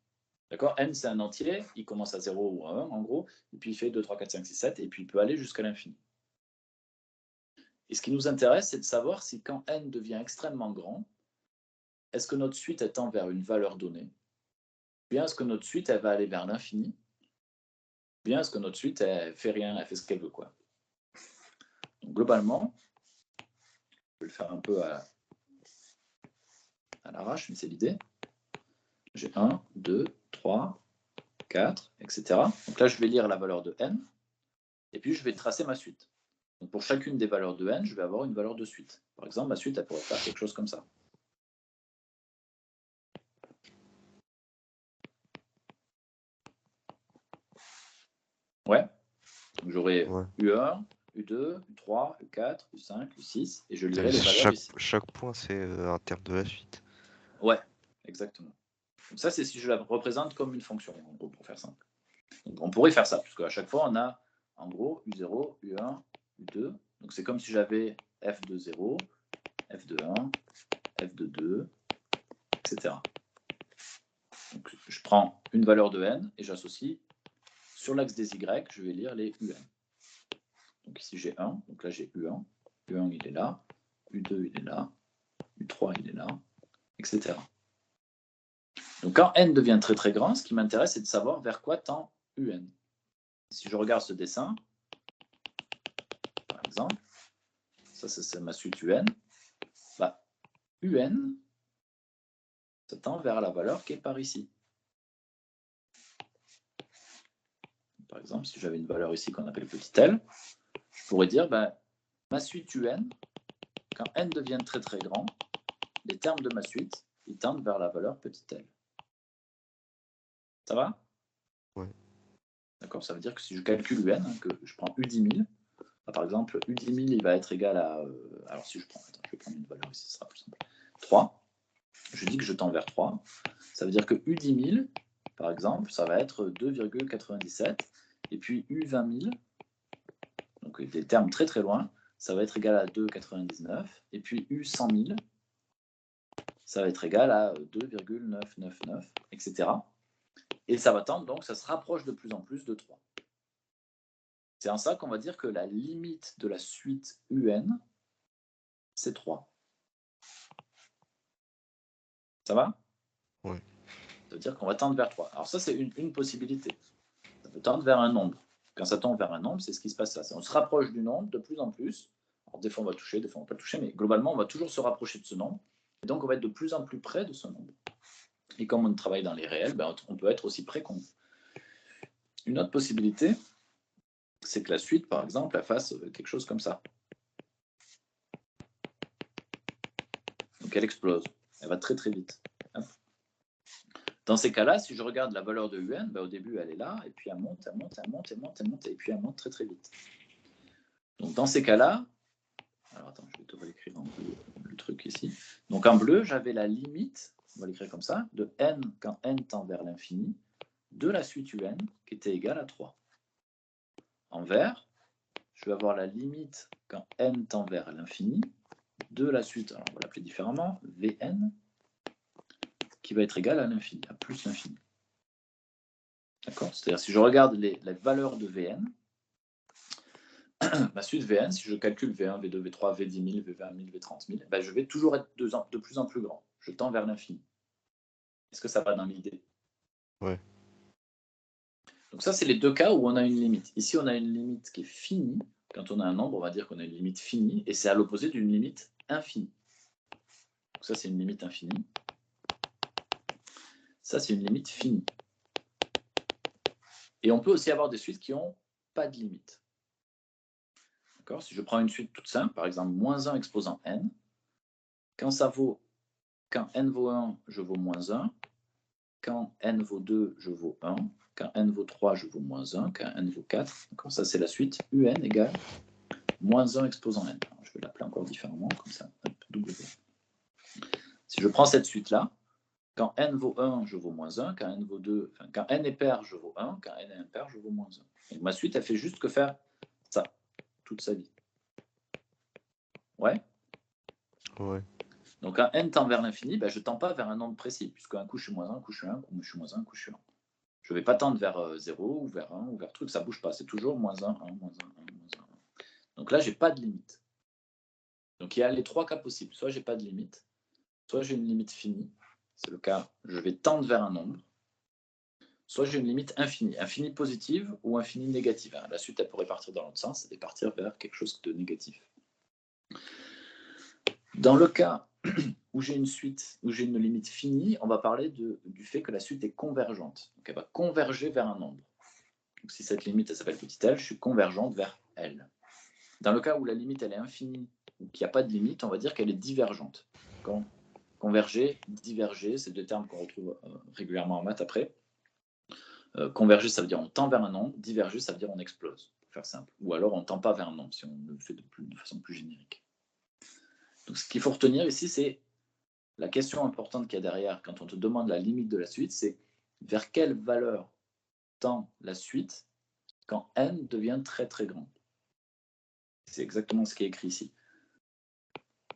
D'accord? N, c'est un entier, il commence à 0 ou à 1, en gros, et puis il fait 2, 3, 4, 5, 6, 7, et puis il peut aller jusqu'à l'infini. Et ce qui nous intéresse, c'est de savoir si quand n devient extrêmement grand, est-ce que notre suite elle tend vers une valeur donnée? Bien est-ce que notre suite elle va aller vers l'infini? Bien est-ce que notre suite elle fait rien, elle fait ce qu'elle veut, quoi. Donc globalement, je vais le faire un peu à l'arrache, mais c'est l'idée. J'ai 1, 2, 3, 4, etc. Donc là, je vais lire la valeur de n, et puis je vais tracer ma suite. Donc pour chacune des valeurs de n, je vais avoir une valeur de suite. Par exemple, ma suite, elle pourrait faire quelque chose comme ça. Ouais. Donc j'aurai Ouais. U1, U2, U3, U4, U5, U6, et je lirai les valeurs ici. Chaque point, c'est un terme de la suite. Ouais, exactement. Donc ça, c'est si je la représente comme une fonction, en gros, pour faire simple. Donc on pourrait faire ça, puisque à chaque fois, on a, en gros, U0, U1, U2. Donc c'est comme si j'avais f de 0, f de 1, f de 2, etc. Donc je prends une valeur de n et j'associe, sur l'axe des y, je vais lire les un. Donc ici j'ai 1, donc là j'ai U1, U1 il est là, U2 il est là, U3 il est là, etc. Donc quand n devient très très grand, ce qui m'intéresse, c'est de savoir vers quoi tend un. Si je regarde ce dessin, par exemple, ça c'est ma suite un, un, ça tend vers la valeur qui est par ici. Par exemple, si j'avais une valeur ici qu'on appelle petit l, je pourrais dire, ma suite un, quand n devient très très grand, les termes de ma suite, ils tendent vers la valeur petit l. Ça va? Ouais. D'accord, ça veut dire que si je calcule un, que je prends U10 000, par exemple, U10 000, il va être égal à... alors si je prends... Attends, je vais prendre une valeur ici, ce sera plus simple. 3. Je dis que je tends vers 3. Ça veut dire que U10 000, par exemple, ça va être 2,97. Et puis U20 000, donc des termes très très loin, ça va être égal à 2,99. Et puis U100 000, ça va être égal à 2,999, etc. Et ça va tendre, donc ça se rapproche de plus en plus de 3. C'est en ça qu'on va dire que la limite de la suite un, c'est 3. Ça va? Ouais. Ça veut dire qu'on va tendre vers 3. Alors ça, c'est une possibilité. Ça peut tendre vers un nombre. Quand ça tend vers un nombre, c'est ce qui se passe là. On se rapproche du nombre de plus en plus. Alors des fois, on va toucher, des fois, on ne va pas toucher, mais globalement, on va toujours se rapprocher de ce nombre. Et donc, on va être de plus en plus près de ce nombre. Et comme on travaille dans les réels, ben, on peut être aussi près qu'on veut. Une autre possibilité, c'est que la suite, par exemple, elle fasse quelque chose comme ça. Donc, elle explose. Elle va très, très vite. Dans ces cas-là, si je regarde la valeur de UN, ben, au début, elle est là, et puis elle monte, elle monte, elle monte, elle monte, elle monte, et puis elle monte très, très vite. Donc, dans ces cas-là, alors attends, je vais te réécrire en bleu le truc ici. Donc, en bleu, j'avais la limite, on va l'écrire comme ça, de n quand n tend vers l'infini, de la suite UN, qui était égale à 3. En vert, je vais avoir la limite quand n tend vers l'infini, de la suite, alors on va l'appeler différemment, Vn, qui va être égal à l'infini, à plus l'infini. D'accord? C'est-à-dire, si je regarde les valeurs de Vn, ma suite Vn, si je calcule V1, V2, V3, V10 000, V20 000, V30 000, ben je vais toujours être de plus en plus grand. Je tends vers l'infini. Est-ce que ça va dans l'idée? Ouais. Donc ça, c'est les deux cas où on a une limite. Ici, on a une limite qui est finie. Quand on a un nombre, on va dire qu'on a une limite finie, et c'est à l'opposé d'une limite infinie. Donc ça, c'est une limite infinie. Ça, c'est une limite finie. Et on peut aussi avoir des suites qui n'ont pas de limite. D'accord? Si je prends une suite toute simple, par exemple, moins 1 exposant n, quand n vaut 1, je vaux moins 1. Quand n vaut 2, je vaux 1. Quand n vaut 3, je vaux moins 1. Quand n vaut 4, ça c'est la suite un égale moins 1 exposant n. Alors, je vais l'appeler encore différemment, comme ça, W. Si je prends cette suite-là, quand n vaut 1, je vaux moins 1. Quand n vaut 2, quand n est pair, je vaux 1. Quand n est impair, je vaux moins 1. Donc ma suite, elle fait juste que faire ça, toute sa vie. Ouais? Ouais. Donc quand n tend vers l'infini, ben, je ne tends pas vers un nombre précis, puisque un coup je suis moins 1, un coup je suis 1, un coup je suis moins 1, un coup je suis 1. Je ne vais pas tendre vers 0 ou vers 1 ou vers truc, ça ne bouge pas. C'est toujours moins 1, 1, moins 1, 1, moins 1. Donc là, je n'ai pas de limite. Donc il y a les trois cas possibles. Soit je n'ai pas de limite, soit j'ai une limite finie. C'est le cas, je vais tendre vers un nombre. Soit j'ai une limite infinie. Infinie positive ou infinie négative. La suite, elle pourrait partir dans l'autre sens et partir vers quelque chose de négatif. Dans le cas où j'ai une suite, où j'ai une limite finie, on va parler du fait que la suite est convergente. Donc elle va converger vers un nombre. Donc si cette limite, elle s'appelle petit l, je suis convergente vers L. Dans le cas où la limite, elle est infinie, ou qu'il n'y a pas de limite, on va dire qu'elle est divergente. Converger, diverger, c'est deux termes qu'on retrouve régulièrement en maths après. Converger, ça veut dire on tend vers un nombre. Diverger, ça veut dire on explose, pour faire simple. Ou alors on ne tend pas vers un nombre, si on le fait de façon plus générique. Donc ce qu'il faut retenir ici, c'est la question importante qu'il y a derrière quand on te demande la limite de la suite, c'est vers quelle valeur tend la suite quand n devient très très grand. C'est exactement ce qui est écrit ici.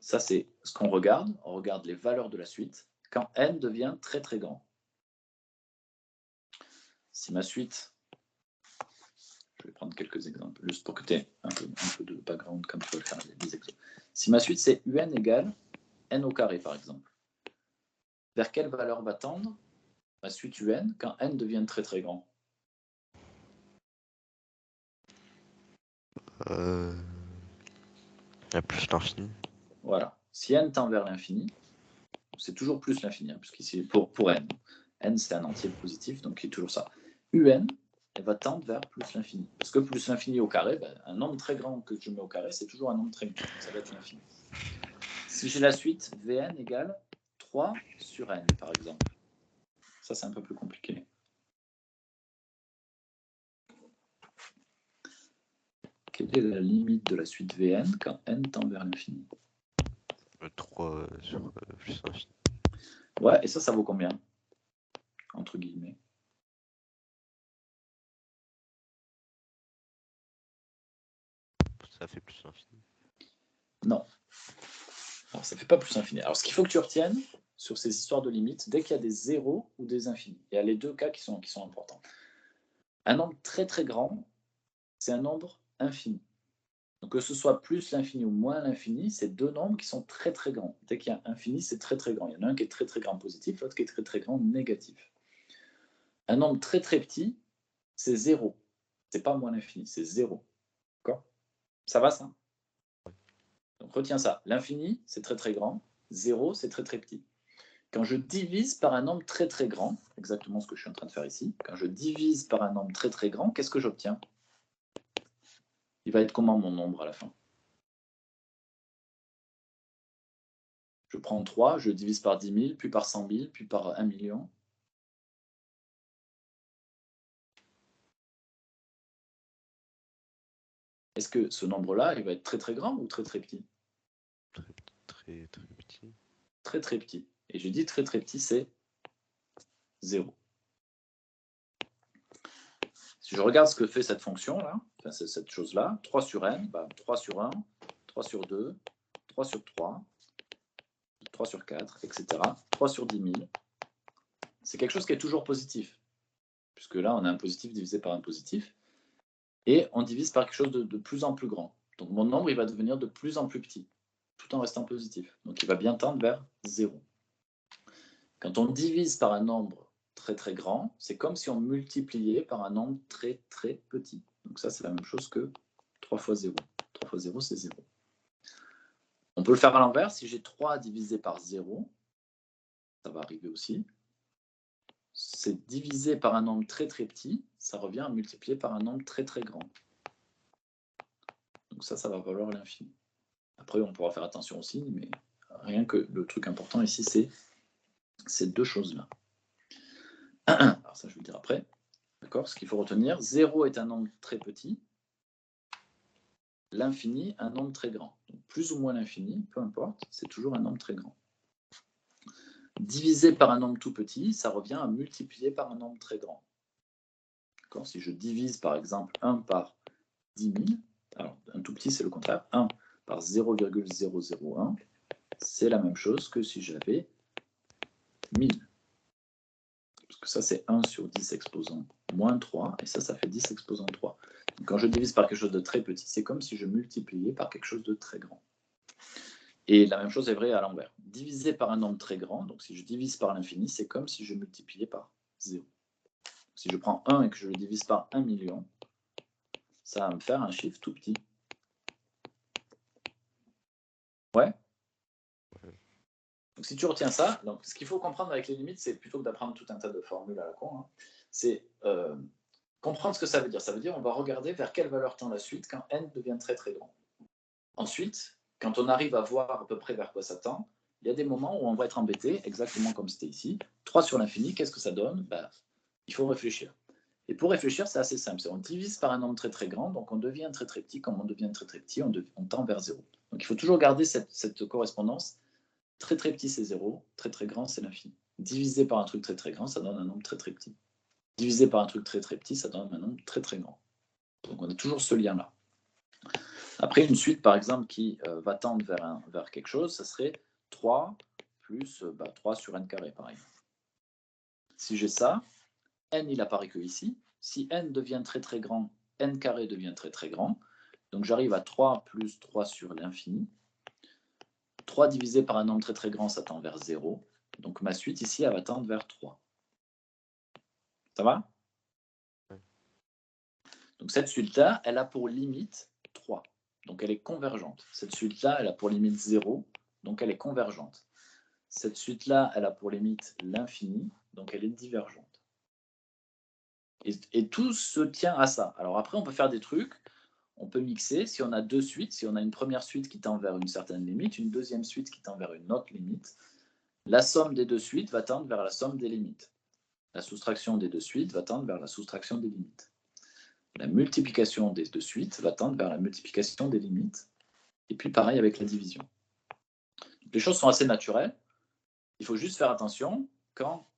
Ça, c'est ce qu'on regarde. On regarde les valeurs de la suite quand n devient très très grand. Si ma suite, je vais prendre quelques exemples, juste pour que tu aies un peu de background comme tu vas le faire des exemples. Si ma suite, c'est un égale n au carré, par exemple, vers quelle valeur va tendre ma suite un quand n devient très très grand? Plus l'infini. Voilà. Si n tend vers l'infini, c'est toujours plus l'infini, hein, puisqu'ici, pour n. N, c'est un entier positif, donc il est toujours ça. Un, elle va tendre vers plus l'infini. Parce que plus l'infini au carré, ben, un nombre très grand que je mets au carré, c'est toujours un nombre très grand. Donc ça va être l'infini. Si j'ai la suite, Vn égale 3 sur n, par exemple. Ça, c'est un peu plus compliqué. Quelle est la limite de la suite Vn quand n tend vers l'infini? 3 sur plus l'infini. Ouais, et ça vaut combien? Entre guillemets. Ça fait plus l'infini. Non. Alors, ça ne fait pas plus infini. Alors, ce qu'il faut que tu retiennes sur ces histoires de limites, dès qu'il y a des zéros ou des infinis, il y a les deux cas qui sont importants. Un nombre très très grand, c'est un nombre infini. Donc, que ce soit plus l'infini ou moins l'infini, c'est deux nombres qui sont très très grands. Dès qu'il y a infini, c'est très très grand. Il y en a un qui est très très grand positif, l'autre qui est très très grand négatif. Un nombre très très petit, c'est 0. C'est pas moins l'infini, c'est 0. D'accord? Ça va ça? Donc retiens ça. L'infini, c'est très très grand. 0, c'est très très petit. Quand je divise par un nombre très très grand, exactement ce que je suis en train de faire ici, quand je divise par un nombre très très grand, qu'est-ce que j'obtiens? Il va être comment mon nombre à la fin? Je prends 3, je divise par 10 000, puis par 100 000, puis par 1 million. Est-ce que ce nombre-là, il va être très très grand ou très très petit? Très très petit. Très très petit. Et je dis très très petit, c'est 0. Si je regarde ce que fait cette fonction-là, enfin cette chose-là, 3 sur n, bah 3 sur 1, 3 sur 2, 3 sur 3, 3 sur 4, etc. 3 sur 10 000, c'est quelque chose qui est toujours positif. Puisque là, on a un positif divisé par un positif. Et on divise par quelque chose de plus en plus grand. Donc mon nombre, il va devenir de plus en plus petit, tout en restant positif. Donc il va bien tendre vers 0. Quand on divise par un nombre très très grand, c'est comme si on multipliait par un nombre très très petit. Donc ça, c'est la même chose que 3 fois 0. 3 fois 0, c'est 0. On peut le faire à l'envers. Si j'ai 3 divisé par 0, ça va arriver aussi. C'est divisé par un nombre très très petit, ça revient à multiplier par un nombre très très grand. Donc ça va valoir l'infini. Après, on pourra faire attention aussi, mais rien que le truc important ici, c'est ces deux choses-là. Alors ça, je vais le dire après. D'accord? Ce qu'il faut retenir, 0 est un nombre très petit, l'infini, un nombre très grand. Donc, plus ou moins l'infini, peu importe, c'est toujours un nombre très grand. Divisé par un nombre tout petit, ça revient à multiplier par un nombre très grand. D'accord? Si je divise par exemple 1 par 10 000, alors un tout petit, c'est le contraire, 1 par 0,001, c'est la même chose que si j'avais 1000. Parce que ça, c'est 1 sur 10 exposant moins 3, et ça fait 10 exposant 3. Donc, quand je divise par quelque chose de très petit, c'est comme si je multipliais par quelque chose de très grand. Et la même chose est vraie à l'envers. Diviser par un nombre très grand, donc si je divise par l'infini, c'est comme si je multipliais par 0. Si je prends 1 et que je le divise par 1 million, ça va me faire un chiffre tout petit. Ouais? Donc si tu retiens ça, donc ce qu'il faut comprendre avec les limites, c'est plutôt que d'apprendre tout un tas de formules à la con, hein, c'est comprendre ce que ça veut dire. Ça veut dire on va regarder vers quelle valeur tend la suite quand n devient très très grand. Ensuite, quand on arrive à voir à peu près vers quoi ça tend, il y a des moments où on va être embêté, exactement comme c'était ici. 3 sur l'infini, qu'est-ce que ça donne? Ben, il faut réfléchir. Et pour réfléchir, c'est assez simple. On divise par un nombre très très grand, donc on devient très très petit. Comme on devient très très petit, on tend vers 0. Donc il faut toujours garder cette correspondance. Très très petit, c'est 0. Très très grand, c'est l'infini. Divisé par un truc très très grand, ça donne un nombre très très petit. Divisé par un truc très très petit, ça donne un nombre très très grand. Donc on a toujours ce lien-là. Après, une suite, par exemple, qui va tendre vers quelque chose, ça serait 3 plus 3 sur n carré, par exemple. Si j'ai ça, n, il apparaît que ici. Si n devient très très grand, n carré devient très très grand. Donc j'arrive à 3 plus 3 sur l'infini. 3 divisé par un nombre très très grand, ça tend vers 0. Donc ma suite ici, elle va tendre vers 3. Ça va? Donc cette suite-là, elle a pour limite 3. Donc elle est convergente. Cette suite-là, elle a pour limite 0. Donc elle est convergente. Cette suite-là, elle a pour limite l'infini. Donc elle est divergente. Et tout se tient à ça. Alors après, on peut faire des trucs. On peut mixer. Si on a deux suites, si on a une première suite qui tend vers une certaine limite, une deuxième suite qui tend vers une autre limite, la somme des deux suites va tendre vers la somme des limites. La soustraction des deux suites va tendre vers la soustraction des limites. La multiplication des deux suites va tendre vers la multiplication des limites. Et puis pareil avec la division. Donc, les choses sont assez naturelles. Il faut juste faire attention quand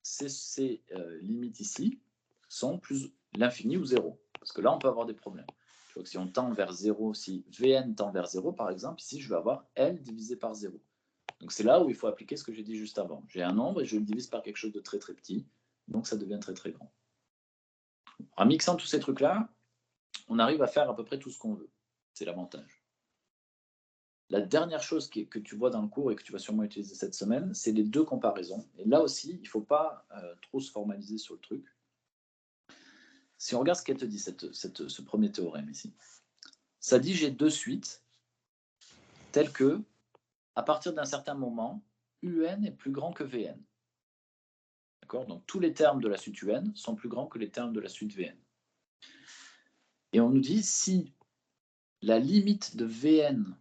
ces limites ici sont plus l'infini ou 0. Parce que là, on peut avoir des problèmes. Je vois que si on tend vers 0, si Vn tend vers 0, par exemple, ici, je vais avoir L divisé par 0. Donc c'est là où il faut appliquer ce que j'ai dit juste avant. J'ai un nombre et je le divise par quelque chose de très très petit. Donc ça devient très très grand. En mixant tous ces trucs-là, on arrive à faire à peu près tout ce qu'on veut. C'est l'avantage. la dernière chose que tu vois dans le cours et que tu vas sûrement utiliser cette semaine, c'est les 2 comparaisons. Et là aussi, il ne faut pas trop se formaliser sur le truc. Si on regarde ce qu'elle te dit, ce premier théorème ici, ça dit j'ai 2 suites telles que, à partir d'un certain moment, UN est plus grand que VN. D'accord? Donc tous les termes de la suite UN sont plus grands que les termes de la suite VN. Et on nous dit si la limite de VN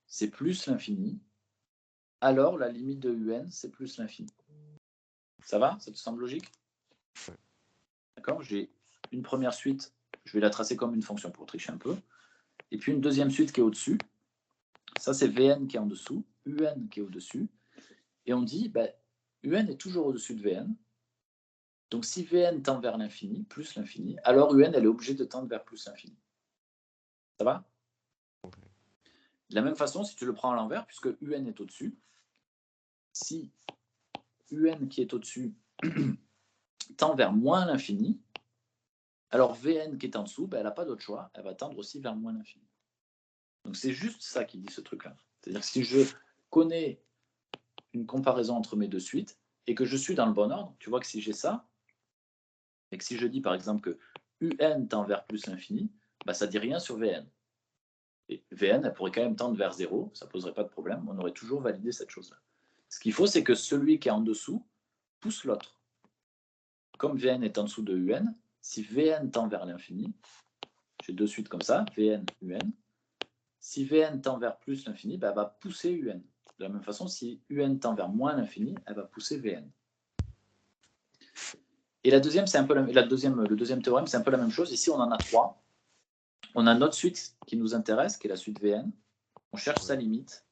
c'est plus l'infini, alors la limite de UN c'est plus l'infini. Ça va? Ça te semble logique? D'accord? J'ai une première suite, je vais la tracer comme une fonction pour tricher un peu, et puis une deuxième suite qui est au-dessus. Ça c'est VN qui est en dessous, UN qui est au-dessus, et on dit ben, UN est toujours au-dessus de VN. Donc si Vn tend vers l'infini, plus l'infini, alors Un elle est obligée de tendre vers plus l'infini. Ça va? De la même façon, si tu le prends à l'envers, puisque Un est au-dessus, si Un qui est au-dessus tend vers moins l'infini, alors Vn qui est en dessous, ben, elle n'a pas d'autre choix, elle va tendre aussi vers moins l'infini. Donc c'est juste ça qui dit ce truc-là. C'est-à-dire que si je connais une comparaison entre mes 2 suites et que je suis dans le bon ordre, tu vois que si j'ai ça, et que si je dis par exemple que Un tend vers plus l'infini, ben, ça ne dit rien sur Vn. Et Vn, elle pourrait quand même tendre vers 0, ça ne poserait pas de problème, on aurait toujours validé cette chose-là. Ce qu'il faut, c'est que celui qui est en dessous pousse l'autre. Comme Vn est en dessous de Un, si Vn tend vers l'infini, j'ai 2 suites comme ça, Vn, Un. Si Vn tend vers plus l'infini, ben, elle va pousser Un. De la même façon, si Un tend vers moins l'infini, elle va pousser Vn. Et la deuxième, c'est un peu le deuxième théorème, c'est un peu la même chose. Ici, on en a 3. On a notre suite qui nous intéresse, qui est la suite Vn. On cherche sa limite.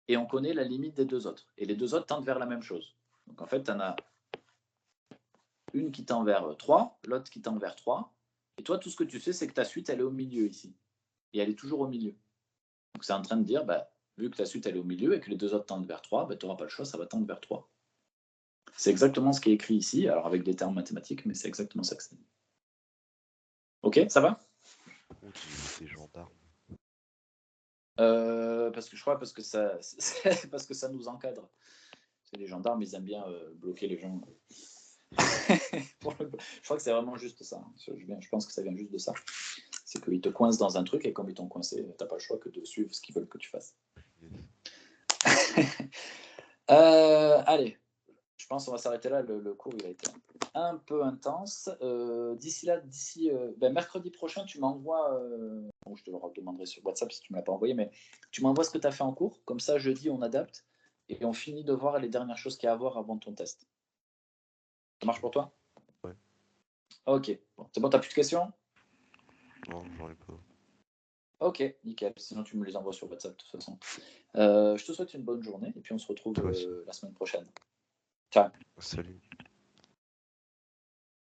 Et on connaît la limite des 2 autres. Et les 2 autres tendent vers la même chose. Donc en fait, tu en as une qui tend vers 3, l'autre qui tend vers 3. Et toi, tout ce que tu sais, c'est que ta suite, elle est au milieu ici. Et elle est toujours au milieu. Donc c'est en train de dire, bah, vu que ta suite, elle est au milieu et que les 2 autres tendent vers 3, bah, tu n'auras pas le choix, ça va tendre vers 3. C'est exactement ce qui est écrit ici, alors avec des termes mathématiques, mais c'est exactement ça que c'est. Ok, ça va? Des gendarmes. Parce que ça nous encadre. Les gendarmes, ils aiment bien bloquer les gens. Je crois que c'est vraiment juste ça. Je pense que ça vient juste de ça. C'est qu'ils te coincent dans un truc et comme ils t'ont coincé, tu n'as pas le choix que de suivre ce qu'ils veulent que tu fasses. Allez, je pense qu'on va s'arrêter là. Le cours, il a été un peu intense. D'ici mercredi prochain, tu m'envoies. Je te le demanderai sur WhatsApp si tu ne me l'as pas envoyé, mais tu m'envoies ce que tu as fait en cours. Comme ça, jeudi, on adapte et on finit de voir les dernières choses qu'il y a à voir avant ton test. Ça marche pour toi? Ouais. Ok. Bon, c'est bon, t'as plus de questions? Non, j'en ai pas. Ok, nickel. Sinon, tu me les envoies sur WhatsApp de toute façon. Je te souhaite une bonne journée et puis on se retrouve la semaine prochaine. Ciao. Salut.